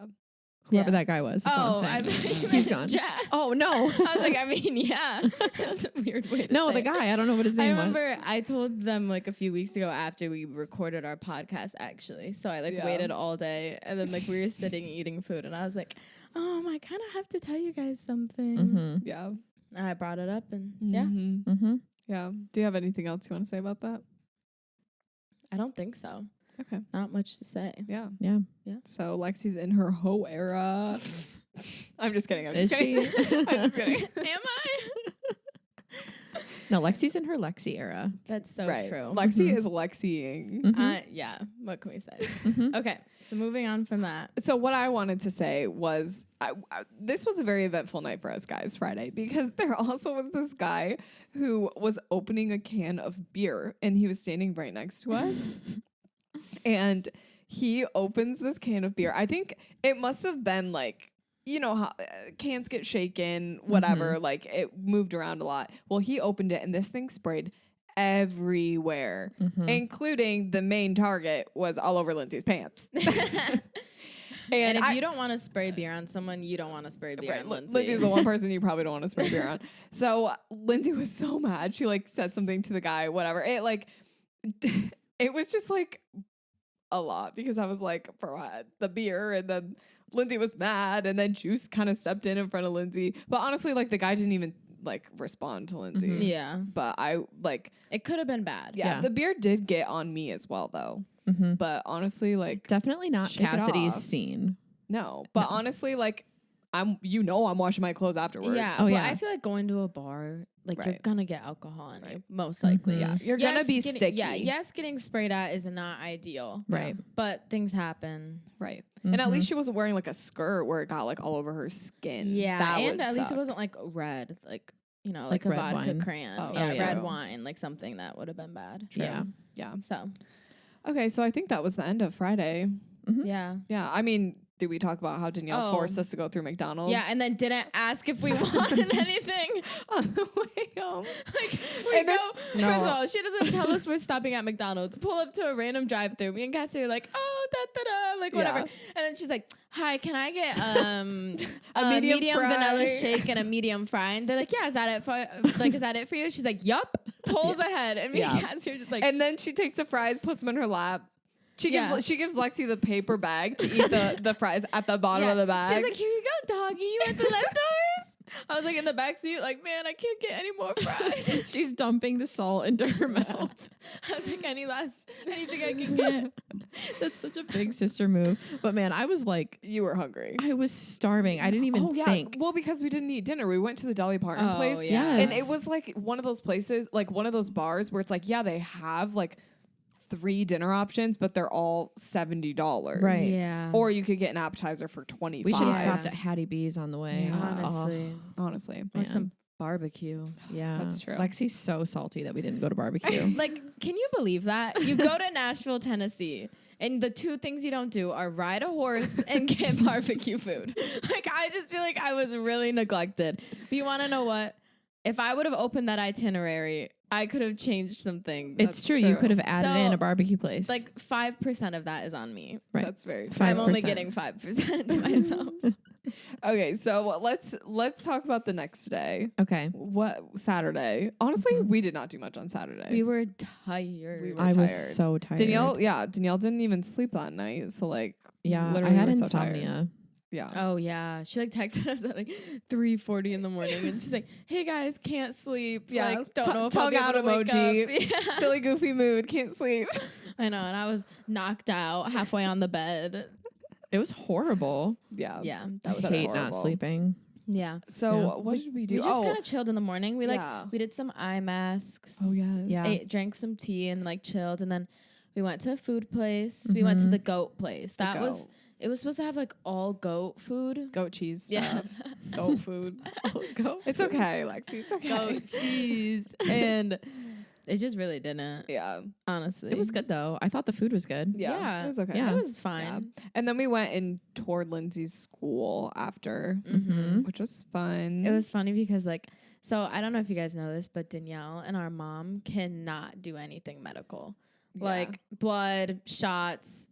whoever Yeah. that guy was. That's all I'm saying. He's gone. Jack. Oh no. I was like, I mean, yeah. That's a weird way to No, say the it. guy. I don't know what his I name remember I told them like a few weeks ago after we recorded our podcast actually. So I like Yeah. waited all day and then like we were sitting eating food and I was like, I kind of have to tell you guys something. Mm-hmm. Yeah. And I brought it up and yeah, Mm-hmm. Yeah. Do you have anything else you want to say about that? I don't think so. Okay. Not much to say. Yeah. Yeah. So Lexi's in her hoe era. I'm just kidding. I'm Is just kidding. she? I'm just kidding. Am I? No, Lexi's in her Lexi era. That's so Right. true. Lexi is Lexiing. Mhm. Yeah. What can we say? Mhm. Okay. So moving on from that. So what I wanted to say was this was a very eventful night for us guys Friday because there also was this guy who was opening a can of beer and he was standing right next to us and he opens this can of beer. I think it must have been like, you know how cans get shaken, whatever, like it moved around a lot. Well, he opened it and this thing sprayed everywhere, including the main target was all over Lindsay's pants. And if you don't want to spray beer on someone, you don't want to spray beer on Lindsay. Lindsay's the one person you probably don't want to spray beer on. So Lindsay was so mad. She like said something to the guy, whatever. It like, it was just like a lot because I was like, for what? The beer. And then Lindsay was mad. And then Juice kind of stepped in front of Lindsay. But honestly, like the guy didn't even like respond to Lindsay. Yeah. But I like, It could have been bad. yeah, Yeah. the beer did get on me as well though. Mm-hmm. But honestly, like, Definitely not Shake it Cassidy's off. scene. no. But honestly, like, I'm washing my clothes afterwards. Yeah. Oh, Well, yeah. I feel like going to a bar, like you're Right. gonna get alcohol in you, most Mhm. likely. Yeah. You're gonna be getting, sticky. Yeah. Yes, getting sprayed at is not ideal. Right. But things happen. Right. And at Mhm. least she wasn't wearing like a skirt where it got like all over her skin. Yeah. That And would at least it suck. wasn't like red, like Like like a red vodka wine. crayon. Oh, yeah, yeah. red True. wine, like something that would have been bad. Yeah. Yeah. So Okay, so I think that was the end of Friday. yeah. Yeah. I mean, did we talk about how Danielle Oh. forced us to go through McDonald's? Yeah, and then didn't ask if we wanted anything. on the way home. Like we And then- go. First of all, she doesn't tell us we're stopping at McDonald's. Pull up to a random drive-through. Me and Cassie are like, oh, da da da, like whatever. Yeah. And then she's like, hi, can I get a medium medium fry. vanilla shake and a medium fry? And they're like, yeah, is that it for you? She's like, yup. Pulls ahead, and me and Yeah. Cassie are just like, And then she takes the fries, puts them in her lap. She gives Lexi the paper bag to eat the fries at the bottom of the bag. She's like, here you go, doggy. You want the leftovers? I was like in the back seat, like, man, I can't get any more fries. She's dumping the salt into her mouth. I was like, anything I can get. That's such a big sister move. But man, I was like, you were hungry. I was starving. I didn't even think. Well, because we didn't eat dinner. We went to the Dolly Parton place. yeah. Yes. And it was like one of those places, like one of those bars where it's like, yeah, they have like 3 dinner options, but they're all $70. Right. Yeah. Or you could get an appetizer for $25. We should have Yeah. stopped at Hattie B's on the way. Yeah. honestly. Honestly. Or Man. some barbecue. Yeah. That's true. Lexi's so salty that we didn't go to barbecue. Like, can you believe that? You go to Nashville, Tennessee, and the 2 things you don't do are ride a horse and get barbecue food. Like, I just feel like I was really neglected. But you want to know what? If I would have opened that itinerary, I could have changed some things. It's true. You could have added So, in a barbecue place. Like 5% of that is on me. right. That's very true. 5%. I'm only getting 5% to myself. Okay, so let's talk about the next day. Okay. What Saturday? Honestly, we did not do much on Saturday. We were tired. We were I was tired. so tired. Danielle didn't even sleep that night. So like, Yeah. I literally had we were so tired. insomnia. Yeah. Oh yeah, she like texted us at like 3:40 in the morning, and she's like, "Hey guys, can't sleep. Yeah. Like, don't know if I'll Tongue be able out to wake emoji. up." Yeah. Silly goofy mood. Can't sleep. I know, and I was knocked out halfway on the bed. It was horrible. Yeah. Yeah, I that was hate horrible. not sleeping. Yeah. So Yeah. what did we do? We just kind of chilled in the morning. We Yeah. we did some eye masks. Oh, yes. Yeah. Drank some tea and like chilled, and then we went to a food place. We went to the goat place. That was. goat. It was supposed to have like all goat food. goat cheese Yeah. stuff. Goat food. Goat. It's okay, Lexi. It's okay. Goat cheese. And it just really didn't. Yeah. Honestly. It was good though. I thought the food was good. Yeah. It was okay. Yeah. It was fine. And then we went and toured Lindsay's school after, Mm-hmm. which was fun. It was funny because like, so I don't know if you guys know this, but Danielle and our mom cannot do anything medical. Yeah. Like blood, shots.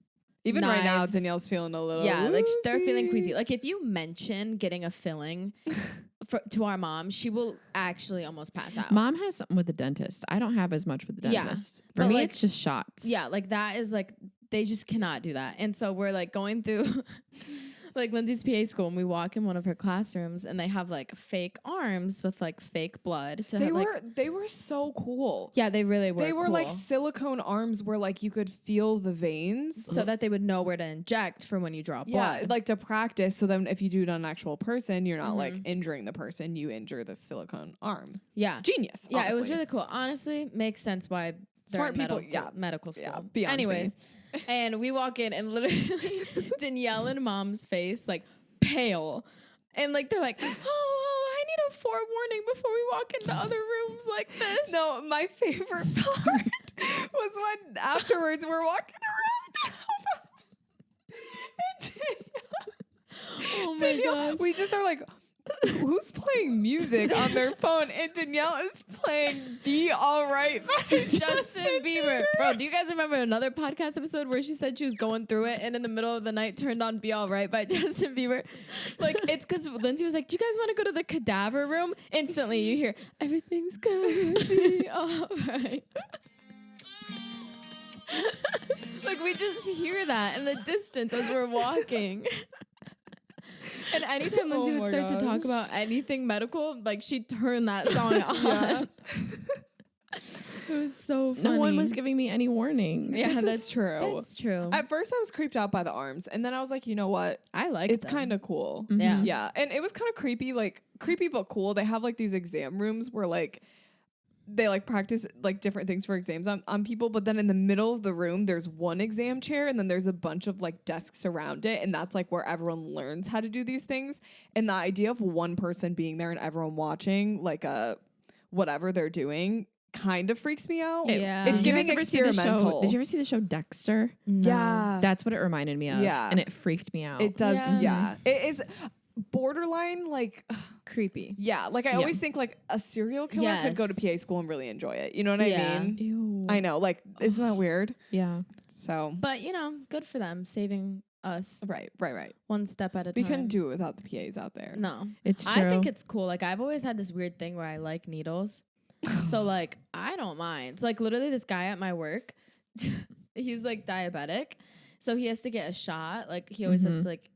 Even right now, knives. Danielle's feeling a little. Yeah, like they're feeling woozy. queasy. Like if you mention getting a filling to our mom, she will actually almost pass out. Mom has something with the dentist. I don't have as much with the Yeah. dentist. For But, me, like, it's just shots. Yeah, like that is like they just cannot do that. And so we're like going through like Lindsay's PA school, and we walk in one of her classrooms, and they have like fake arms with like fake blood. They were so cool. Yeah, they really were. They were cool. like silicone arms where like you could feel the veins. so that they would know where to inject for when you draw Yeah, blood. like to practice. So then if you do it on an actual person, you're not like Mm-hmm. injuring the person. You injure the silicone arm. yeah, Genius. yeah, it was honestly. really cool. Honestly, makes sense why they're Smart in people, medical school. Yeah, beyond me. Anyways, and we walk in, and literally Danielle and Mom's face like pale, and like they're like, oh, I need a forewarning before we walk into other rooms like this. No, my favorite part was when afterwards we're walking around. And Oh my Danielle, gosh. we just are like, who's playing music on their phone? And Danielle is playing "Be All Right" by Justin Bieber. Bro, do you guys remember another podcast episode where she said she was going through it and in the middle of the night turned on Be All Right by Justin Bieber? Like, it's because Lindsay was like, do you guys want to go to the cadaver room? Instantly you hear, everything's gonna be all right. Like, we just hear that in the distance as we're walking. And anytime Lindsay Oh would my start to talk gosh. about anything medical, like she'd turn that song on. Yeah. It was so funny. No one was giving me any warnings. Yeah, This is that's true. That's true. At first, I was creeped out by the arms, and then I was like, you know what? I like It's kind of cool. Yeah. Yeah, and it was kind of creepy, like creepy but cool. They have like these exam rooms where like they like practice like different things for exams on people, but then in the middle of the room there's one exam chair and then there's a bunch of like desks around it, and that's like where everyone learns how to do these things. And the idea of one person being there and everyone watching like whatever they're doing kind of freaks me out. Yeah. It's Did giving Did you experimental. ever see the show Dexter? Yeah. That's what it reminded me of. Yeah. And it freaked me out. It does, Yeah. yeah. It is borderline like creepy. yeah, like I always think like a serial killer could go to Yes. PA school and really enjoy it. You know what Yeah. I mean? Ew. I know, like isn't that weird? Yeah. So But you know, good for them saving us right. one step at a We time. couldn't do it without the PAs out there. No. It's true. I think it's cool. Like I've always had this weird thing where I like needles. So like I don't mind. Like literally this guy at my work, he's like diabetic. So he has to get a shot. Like he always has to like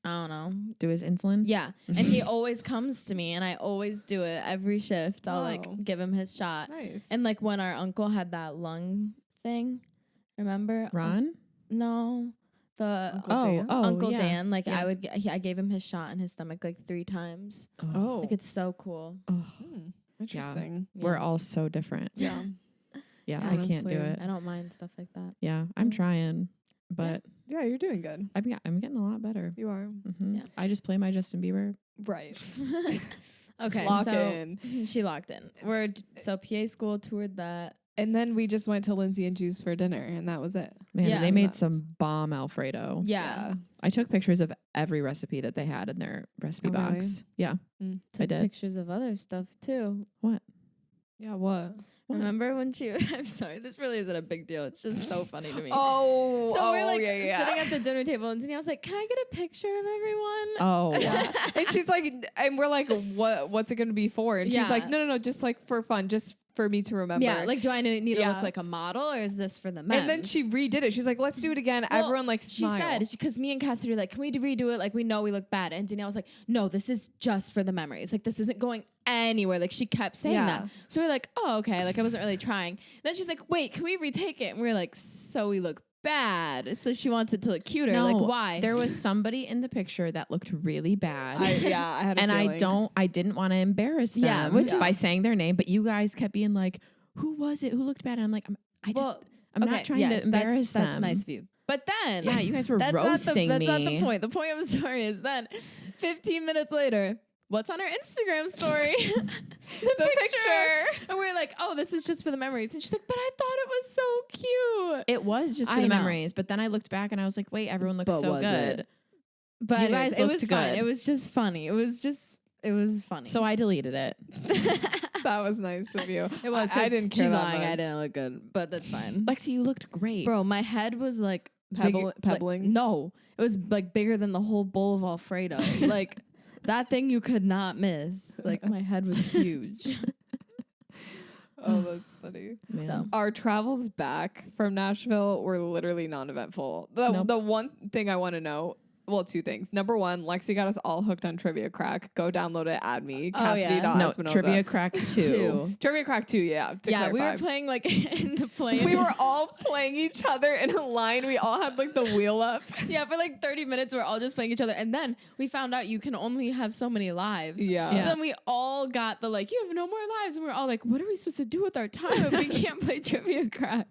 I don't know. do his insulin. Yeah. And he always comes to me and I always do it every shift. I'll Wow. like give him his shot. Nice. And like when our uncle had that lung thing, remember? Ron? No. The Uncle Dan? Uncle yeah. Dan, like Yeah. I gave him his shot in his stomach like 3 times. Oh. Like it's so cool. Oh, Interesting. we're all so different. Yeah. Yeah, Yeah, I can't do honestly. it. I don't mind stuff like that. Yeah, I'm trying, but Yeah, you're doing good. I'm getting a lot better. You are. Mhm. Yeah. I just play my Justin Bieber. Right. Okay, Lock so in. she locked in. So PA school toured that. And then we just went to Lindsay and Juice for dinner, and that was it. Man, Yeah. they made Nuts. some bomb Alfredo. Yeah. I took pictures of every recipe that they had in their recipe Oh, really? box. Yeah, Mm. I Took did. pictures of other stuff too. What? Yeah, what? What? Remember when she? I'm sorry, this really isn't a big deal. It's just so funny to me. Oh, So we're like yeah. sitting at the dinner table, and Danielle's like, "Can I get a picture of everyone?" Oh, Yeah. And she's like, and we're like, what's it going to be for? And she's Yeah. like, no, just like for fun, just for me to remember. Yeah, like, do I need to Yeah. look like a model, or is this for the men? and then she redid it. She's like, let's do it again. Well, Everyone like she smile. said, because me and Cassidy were like, can we redo it? Like, we know we look bad. And Danielle was like, no, this is just for the memories. Like, this isn't going anywhere. Like, she kept saying Yeah. that. So we're like, oh, okay. Like, I wasn't really trying. Then she's like, wait, can we retake it? And we are like, so we look bad. So she wants it to look cuter. no, Like, why? There was somebody in the picture that looked really bad. I had a and feeling. I didn't want to embarrass them Yeah, which by is- saying their name, but you guys kept being like, who was it? Who looked bad? And I'm like, I'm not trying to embarrass them. That's nice of you. But then, Yeah, you guys were roasting that's me. not the point. The point of the story is then 15 minutes later, what's on her Instagram story? the picture. And we're like, oh, this is just for the memories. And she's like, but I thought it was so cute. It was just for I the know. memories, but then I looked back and I was like, wait, everyone looks But so was good. it? But You anyways, guys it looked was fun. good. It was just funny. It was funny. So I deleted it. That was nice of you. it was. I didn't care She's that lying. I much. didn't look good, but that's fine. Lexi, you looked great. Bro, my head was like Pebbling? Like, no, it was like bigger than the whole bowl of Alfredo. Like that thing you could not miss. Like my head was huge. Oh, that's funny. Man. So Our travels back from Nashville were literally non-eventful. Nope. The one thing I want to know, well, two things. Number one, Lexi got us all hooked on Trivia Crack. Go download it, add me. Oh, yeah. No, Espinoza. Trivia Crack 2. Trivia Crack 2, yeah. to yeah, we were clarify. playing like in the plane. We were all playing each other in a line. We all had like the wheel up. yeah, for like 30 minutes we're all just playing each other. And then we found out you can only have so many lives. Yeah. So then we all got the like, you have no more lives. And we're all like, what are we supposed to do with our time if we can't play Trivia Crack?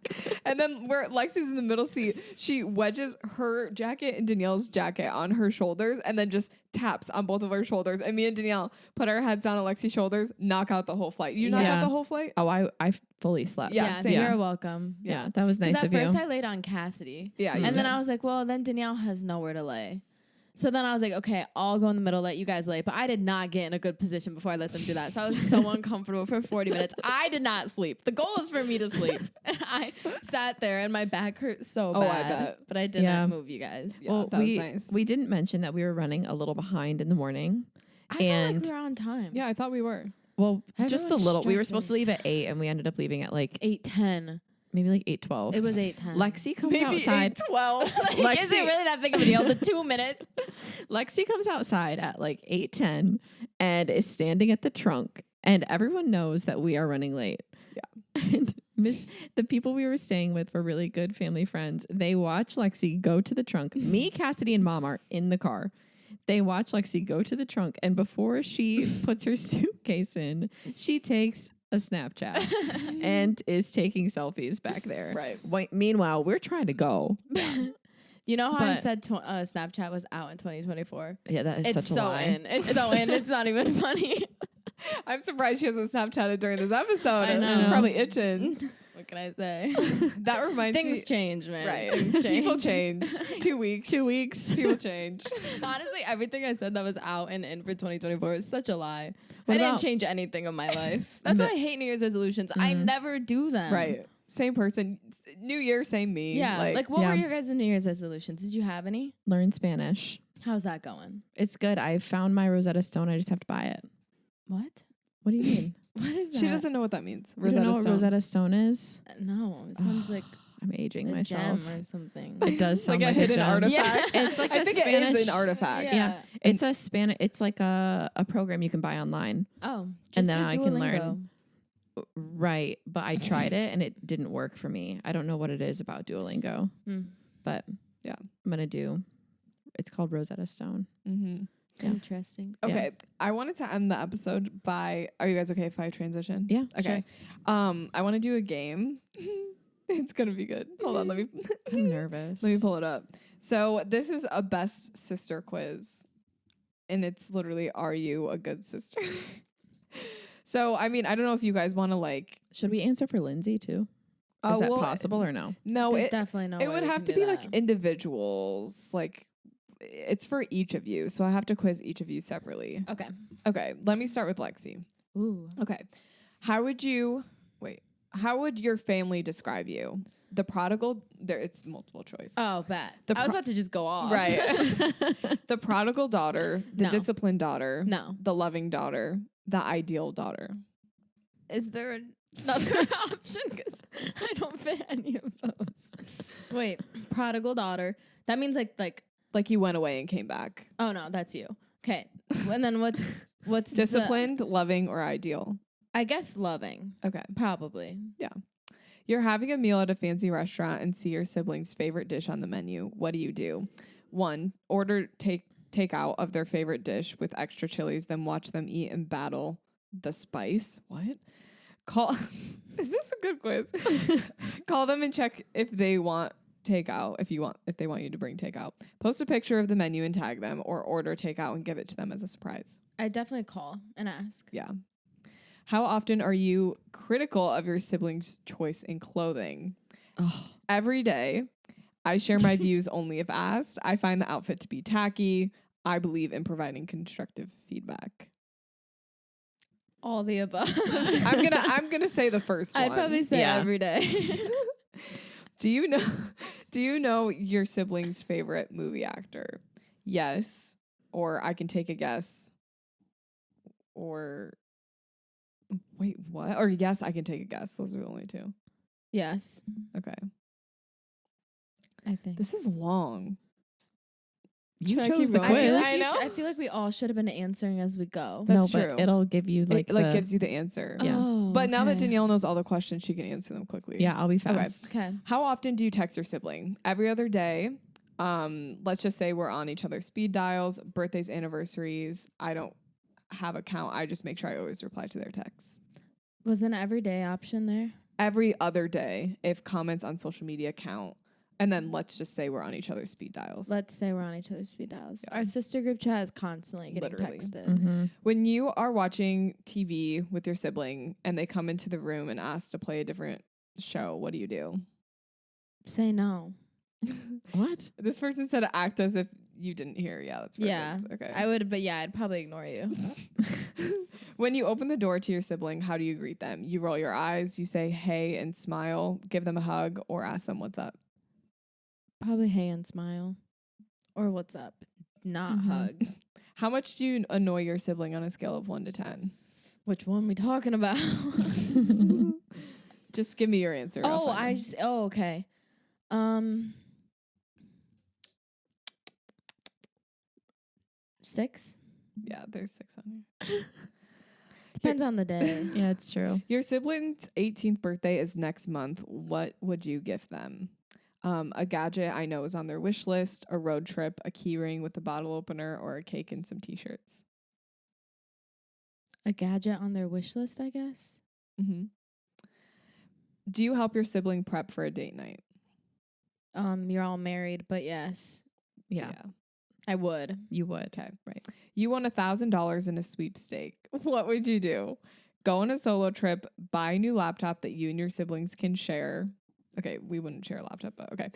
And then Lexi's in the middle seat. She wedges her jacket and Danielle's jacket on her shoulders and then just taps on both of our shoulders. And me and Danielle put our heads down on Lexi's shoulders, knock out the whole flight. You knock Yeah. out the whole flight? Oh, I fully slept. Yeah, same. You're welcome. Yeah, that was nice Because of at you. first I laid on Cassidy. Yeah. you And then did. I was like, well, then Danielle has nowhere to lay. So then I was like, okay, I'll go in the middle, let you guys lay. But I did not get in a good position before I let them do that. So I was so uncomfortable for 40 minutes. I did not sleep. The goal was for me to sleep. And I sat there and my back hurt so Oh, I bad. bet. But I didn't Yeah. move you guys. Yeah, Well, that was we nice. we didn't mention that we were running a little behind in the morning. I felt And- like we were on time. Yeah, I thought we were. Well, just a Everyone little. We were supposed to stresses. leave at 8 and we ended up leaving at like 8:10. maybe like 8:12. It was 8:10. Lexi comes Maybe outside. 8:12. Like, is it Lexi- really that big of a deal? The 2 minutes? Lexi comes outside at like 8:10 and is standing at the trunk, and everyone knows that we are running late. Yeah. And the people we were staying with were really good family friends. They watch Lexi go to the trunk. Me, Cassidy, and Mom are in the car. They watch Lexi go to the trunk, and before she puts her suitcase in, she takes a Snapchat and is taking selfies back there. Right. Meanwhile, we're trying to go. You know how I But- said Snapchat was out in 2024? Yeah, that is It's such a so lie. in. It's so in. It's not even funny. I'm surprised she hasn't Snapchatted during this episode. I know. She's probably itching. What can I say? That reminds me. Things change, man. Right. Things change. People change. 2 weeks. 2 weeks. People change. Honestly, everything I said that was out and in for 2024 is such a lie. What I didn't about- change anything of my life. That's why I hate New Year's resolutions. I never do them. Right. Same person. New Year, same me. Yeah. Like, what Yeah. were your guys' New Year's resolutions? Did you have any? Learn Spanish. How's that going? It's good. I found my Rosetta Stone. I just have to buy it. What? What do you mean? What is that? She doesn't know what that means. You don't know what Stone. Rosetta Stone is? No, it sounds like I'm aging a myself. gem or something. It does sound Like like, a hidden gem. artifact. Yeah. It's like I a think Spanish. it is an artifact. Yeah. It's a Spanish. It's like a program you can buy online. Oh, And just then do I can Duolingo. learn. Right. But I tried it and it didn't work for me. I don't know what it is about Duolingo, Hmm. but Yeah. I'm going to do. It's called Rosetta Stone. Mm-hmm. Interesting. Okay, I wanted to end the episode by. Are you guys okay if I transition? Yeah. Okay. I want to do a game. It's gonna be good. Hold on, I'm nervous. let me pull it up. So this is a best sister quiz, and it's literally, are you a good sister? So I mean, I don't know if you guys want to like. Should we answer for Lindsay too? Is that possible or no? No, There's it definitely no. it way would we have can to do be that. like individuals. Like it's for each of you, so I have to quiz each of you separately. Okay. Okay, let me start with Lexi. Ooh. Okay. How would your family describe you? The prodigal, it's multiple choice. Oh, bet. The I was about to just go off. Right. The prodigal daughter, the No. disciplined daughter, No. the loving daughter, the ideal daughter. Is there another option? Because I don't fit any of those. Wait, prodigal daughter. That means Like you went away and came back. oh no, that's you. Okay. And then what's Disciplined, loving, or ideal? I guess loving. Okay. Probably. You're having a meal at a fancy restaurant and see your sibling's favorite dish on the menu. What do you do? 1, order takeout of their favorite dish with extra chilies, then watch them eat and battle the spice. What? Call Is this a good quiz? Call them and check if they want takeout, if they want you to bring takeout. Post a picture of the menu and tag them, or order takeout and give it to them as a surprise. I definitely call and ask. Yeah. How often are you critical of your siblings' choice in clothing? Oh. Every day. I share my views only if asked. I find the outfit to be tacky. I believe in providing constructive feedback. All the above. I'm gonna say the first one. I'd probably say Yeah. every day. Do you know your sibling's favorite movie actor? Yes. Or I can take a guess. Or wait, what? Or yes, I can take a guess. Those are the only two. Yes, Okay. I think. This is long. You Should I chose keep the going? quiz. I know. I feel like we all should have been answering as we go. That's no, true. but it'll give you It like gives you the answer. Yeah. Oh, But now that okay. Danielle knows all the questions, she can answer them quickly. Yeah, I'll be fast. Okay. How often do you text your sibling? Every other day. Let's just say we're on each other's speed dials, birthdays, anniversaries. I don't have a count. I just make sure I always reply to their texts. Was an everyday option there? Every other day, if comments on social media count. And then let's just say we're on each other's speed dials. Let's say we're on each other's speed dials. Yeah. Our sister group chat is constantly getting Literally. texted. Mm-hmm. When you are watching TV with your sibling and they come into the room and ask to play a different show, what do you do? Say no. What? This person said act as if you didn't hear. Yeah, that's perfect. Yeah. Okay. I would, but yeah, I'd probably ignore you. When you open the door to your sibling, how do you greet them? You roll your eyes, you say hey and smile, give them a hug, or ask them what's up. Probably hey and smile. Or what's up? Not Mhm. hug. How much do you annoy your sibling on a scale of 1 to 10? Which one we talking about? Just give me your answer. and I'll find them. Okay. 6? Yeah, there's 6 on here. Depends on the day. Yeah, it's true. Your sibling's 18th birthday is next month. What would you gift them? A gadget I know is on their wish list, a road trip, a key ring with a bottle opener, or a cake and some t-shirts. A gadget on their wish list, I guess. Mm-hmm. Do you help your sibling prep for a date night? You're all married, but yes, Yeah, I would. you would. Okay. Right. You won $1,000 in a sweepstake. What would you do? Go on a solo trip, buy a new laptop that you and your siblings can share. Okay, we wouldn't share a laptop, but okay.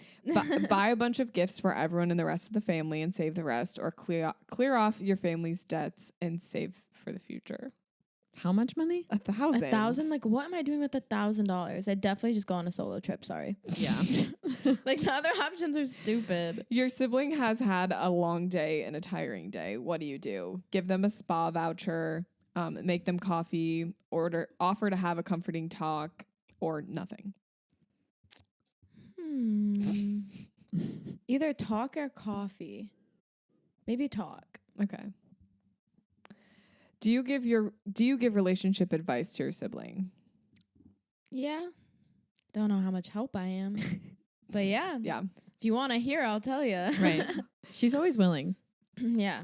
Buy a bunch of gifts for everyone and the rest of the family and save the rest, or clear off your family's debts and save for the future. How much money? 1,000. 1,000? Like, what am I doing with $1,000? I'd definitely just go on a solo trip. Sorry. Yeah. Like, the other options are stupid. Your sibling has had a long day and a tiring day. What do? Give them a spa voucher, make them coffee, offer to have a comforting talk, or nothing. Either talk or coffee. Maybe talk. Okay. Do you give relationship advice to your sibling? Yeah. Don't know how much help I am. But yeah. Yeah. If you want to hear, I'll tell you. Right. She's always willing. Yeah.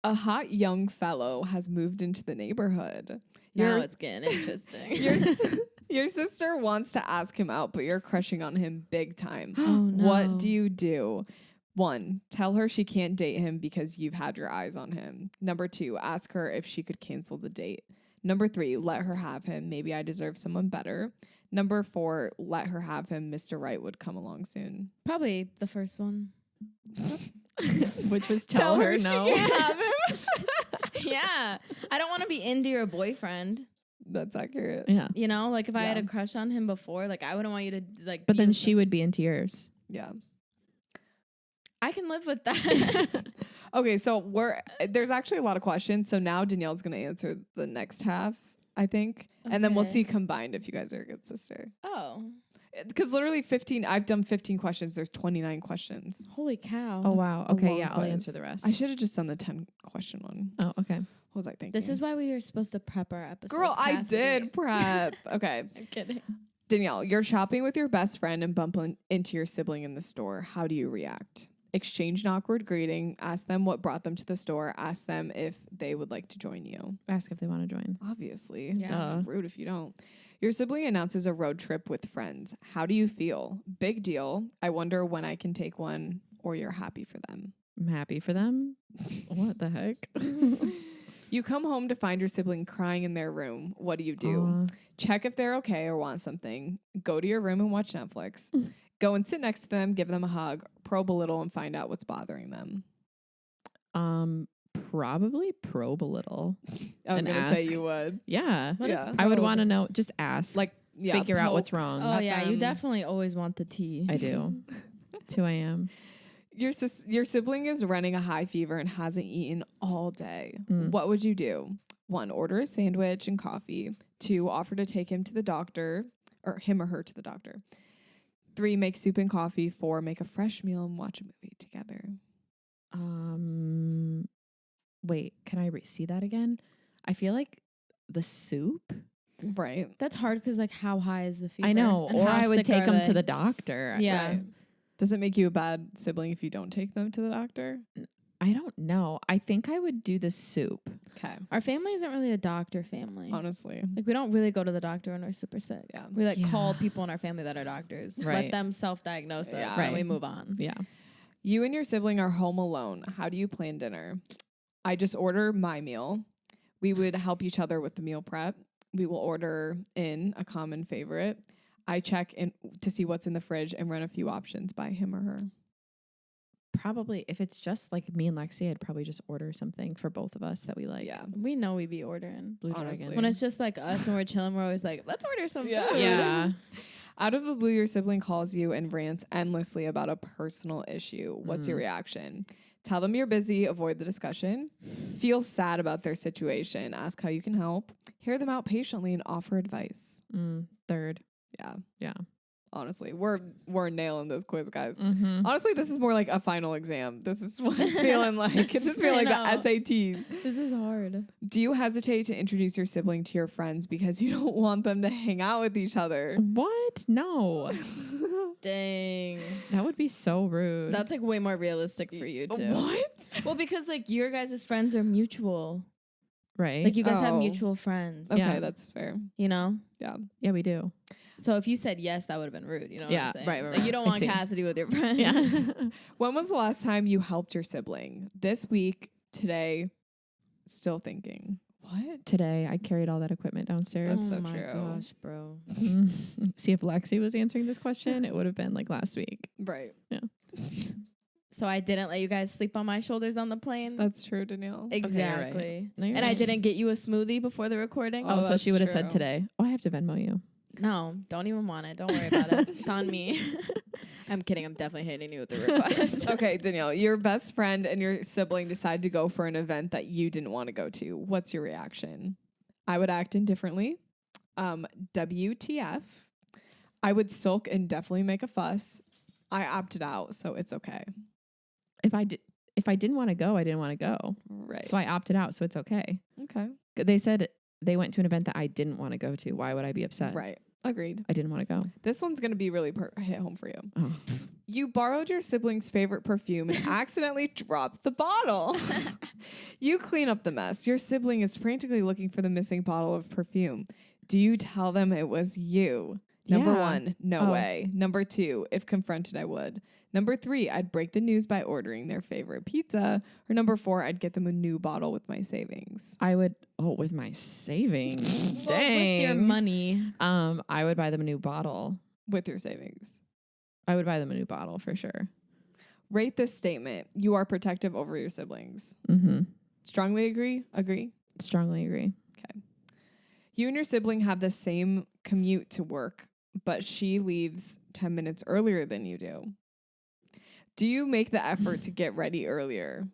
A hot young fellow has moved into the neighborhood. Now it's getting interesting. Your sister wants to ask him out, but you're crushing on him big time. Oh, no. What do you do? 1, tell her she can't date him because you've had your eyes on him. Number 2, ask her if she could cancel the date. Number 3, let her have him. Maybe I deserve someone better. Number 4, let her have him. Mr. Right would come along soon. Probably the first one. Which was tell her she no. can't have him. Yeah. I don't want to be into your boyfriend. That's accurate. Yeah. You know, like if I had Yeah. a crush on him before, like I wouldn't want you to like. But be then with she would be into yours. Yeah. I can live with that. Okay, so there's actually a lot of questions. So now Danielle's going to answer the next half, I think. And then we'll Okay. see combined if you guys are a good sister. Oh, Because literally I've done 15 questions. There's 29 questions. holy cow. Oh, That's wow. a Okay, long yeah, I'll quiz. answer the rest. I should have just done the 10 question one. Oh, okay. What was I thinking? This is why we were supposed to prep our episodes. Girl, I Cassidy. did prep. Okay. I'm kidding. Danielle, you're shopping with your best friend and bump into your sibling in the store. How do you react? Exchange an awkward greeting. Ask them what brought them to the store. Ask them if they would like to join you. Ask if they want to join. Obviously. Yeah. That's Duh. rude if you don't. Your sibling announces a road trip with friends. How do you feel? Big deal. I wonder when I can take one, or you're happy for them. I'm happy for them. What the heck? You come home to find your sibling crying in their room. What do you do? Aw. Check if they're okay or want something. Go to your room and watch Netflix. Go and sit next to them, give them a hug, probe a little, and find out what's bothering them. Probably probe a little. I was And going to say ask. you would. Yeah. What is Yeah. I would probe? want to know, just ask. Like, yeah, figure out what's poke. wrong. Oh At yeah, you them. definitely always want the tea. I do. 2 a.m. Your sibling is running a high fever and hasn't eaten all day. Mm. What would you do? 1, order a sandwich and coffee. 2, offer to take him to the doctor, or him or her to the doctor. 3, make soup and coffee. 4, make a fresh meal and watch a movie together. Wait, can I see that again? I feel like the soup. Right. That's hard because like how high is the fever? I know. And Or how I would sick take are them they? to the doctor. Yeah. Right. Does it make you a bad sibling if you don't take them to the doctor? I don't know. I think I would do the soup. Okay. Our family isn't really a doctor family. Honestly. Like we don't really go to the doctor when we're super sick. Yeah. We like call Yeah. people in our family that are doctors. Let Right. them self-diagnose us Yeah. and we Right. move on. Yeah. You and your sibling are home alone. How do you plan dinner? I just order my meal. We would help each other with the meal prep. We will order in a common favorite. I check in to see what's in the fridge and run a few options by him or her. Probably if it's just like me and Lexi, I'd probably just order something for both of us that we like. Yeah. We know we be ordering. Blue Honestly. Dragon. When it's just like us and we're chilling, we're always like, let's order some Yeah. food. Yeah. Out of the blue, your sibling calls you and rants endlessly about a personal issue. What's your reaction? Tell them you're busy, avoid the discussion. Feel sad about their situation, ask how you can help. Hear them out patiently and offer advice. Third. Yeah. Yeah. Honestly, we're nailing this quiz, guys. Mm-hmm. Honestly, this is more like a final exam. This is what it's feeling like. This is feeling like I the SATs. This is hard. Do you hesitate to introduce your sibling to your friends because you don't want them to hang out with each other? What? No. Dang. That would be so rude. That's like way more realistic for you too. What? Well, because like your guys' friends are mutual. right. Like you guys have Oh. mutual friends. Okay, Yeah. that's fair. You know? Yeah. Yeah, we do. So if you said yes, that would have been rude. You know Yeah, what I'm saying? right, Like, right. you don't I want see. Cassidy with your friends. Yeah. When was the last time you helped your sibling? This week, today, still thinking. What? Today, I carried all that equipment downstairs. That's Oh so my true. gosh, bro. See if Lexi was answering this question, it would have been like last week. Right. So I didn't let you guys sleep on my shoulders on the plane. That's true, Danielle. Exactly. No, you're And I right. didn't get you a smoothie before the recording. Oh, Oh, so that's she would have said true. today. Oh, I have to Venmo you. No, don't even want it. Don't worry about it. It's on me. I'm kidding. I'm definitely hitting you with the request. Okay, Danielle, your best friend and your sibling decide to go for an event that you didn't want to go to. What's your reaction? I would act indifferently. WTF. I would sulk and definitely make a fuss. I opted out, so it's okay. If I didn't want to go, I didn't want to go. Right. So I opted out, so it's okay. Okay. They said they went to an event that I didn't want to go to. Why would I be upset? Right. Agreed. I didn't want to go. This one's going to be really hit home for you. Oh. You borrowed your sibling's favorite perfume and accidentally dropped the bottle. You clean up the mess. Your sibling is frantically looking for the missing bottle of perfume. Do you tell them it was you? Number Yeah. 1, no way. Number 2, if confronted, I would. Number 3, I'd break the news by ordering their favorite pizza. Or number 4, I'd get them a new bottle with my savings. I would, with my savings. Well, Dang. with your money. I would buy them a new bottle. With your savings. I would buy them a new bottle for sure. Rate this statement. You are protective over your siblings. Mm-hmm. Strongly agree? Agree? Strongly agree. You and your sibling have the same commute to work, but she leaves 10 minutes earlier than you do. Do you make the effort to get ready earlier?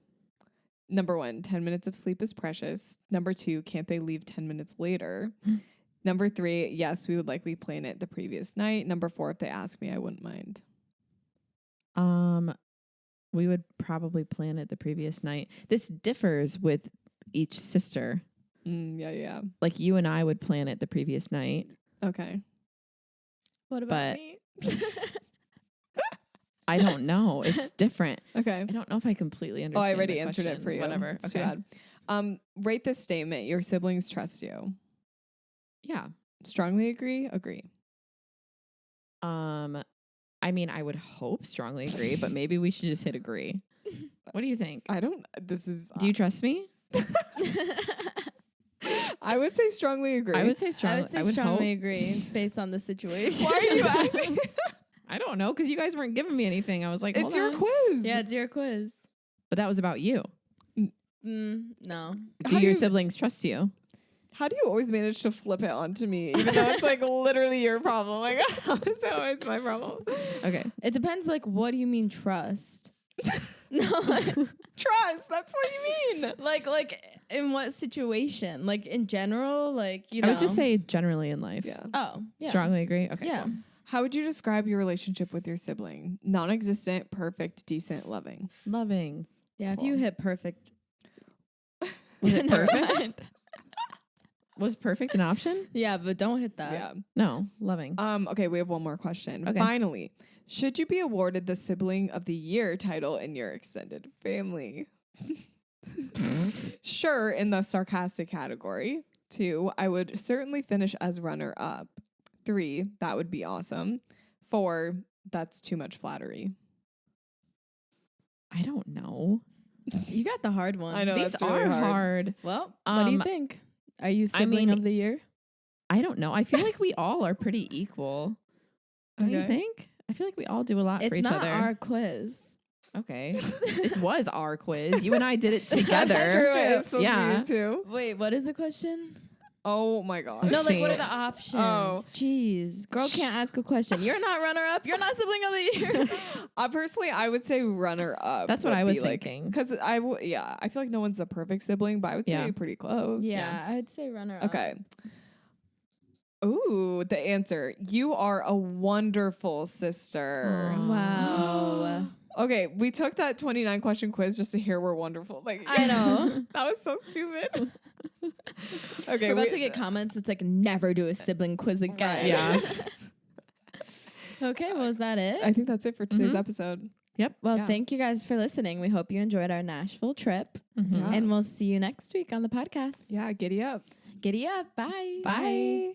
Number 1, 10 minutes of sleep is precious. Number 2, can't they leave 10 minutes later? Number 3, yes, we would likely plan it the previous night. Number 4, if they ask me, I wouldn't mind. We would probably plan it the previous night. This differs with each sister. Yeah. Like you and I would plan it the previous night. Okay. What about But- me? I don't know. It's different. Okay. I don't know if I completely Oh, understand. I already the answered it question. for you. Whatever. It's too Okay. bad. Rate this statement. Your siblings trust you. Yeah. Strongly agree? Agree. I mean, I would hope strongly agree, but maybe we should just hit agree. What do you think? Do you trust me? I would say strongly agree. I would say strongly. I would say hope. strongly agree based on the situation. Why are you acting? I don't know because you guys weren't giving me anything. I was like, It's hold your on. quiz. Yeah, it's your quiz. But that was about you. No. Do do your you- siblings trust you? How do you always manage to flip it onto me, even though it's like literally your problem? Like, how is it always my problem? Okay. It depends, like, what do you mean trust? No, Trust. That's what you mean. like in what situation? Like in general, like you I know. would just say generally in life. Yeah. Oh, yeah. Strongly agree. Okay. Yeah. Cool. How would you describe your relationship with your sibling? Non-existent, perfect, decent, loving. Loving. Yeah. If Cool. you hit perfect, Was it never perfect? mind. Was perfect an option? Yeah, but don't hit that. Yeah. No. Loving. Okay, we have one more question. Okay. Finally, should you be awarded the Sibling of the Year title in your extended family? Sure, in the sarcastic category. 2, I would certainly finish as runner-up. 3, that would be awesome. 4, that's too much flattery. I don't know. You got the hard one. I know. These that's really are hard. hard. Well, what do you think? Are you sibling mean, of the year? I don't know. I feel like we all are pretty equal. Don't you Okay. think? I feel like we all do a lot for It's each not other. our quiz. Okay. This was our quiz. You and I did it together. That's true. true. It's supposed Yeah. to be too. Wait, what is the question? Oh my gosh. No, like what are see. the options? Oh. Jeez, girl can't ask a question. You're not runner up. You're not sibling of the year. Personally, I would say runner up. That's what I was thinking. Because I feel like no one's the perfect sibling, but I would say Yeah. pretty close. Yeah, I'd say runner up. Okay. Ooh, the answer. You are a wonderful sister. Aw. Wow. Okay, we took that 29 question quiz just to hear we're wonderful. Like I know. that was so stupid. Okay, We're about to get comments. It's like never do a sibling quiz again. Right. Yeah. Okay, well, is that it? I think that's it for today's Mhm. episode. Well, Yeah. thank you guys for listening. We hope you enjoyed our Nashville trip. Mhm. Yeah. And we'll see you next week on the podcast. Yeah, giddy up. Giddy up. Bye. Bye.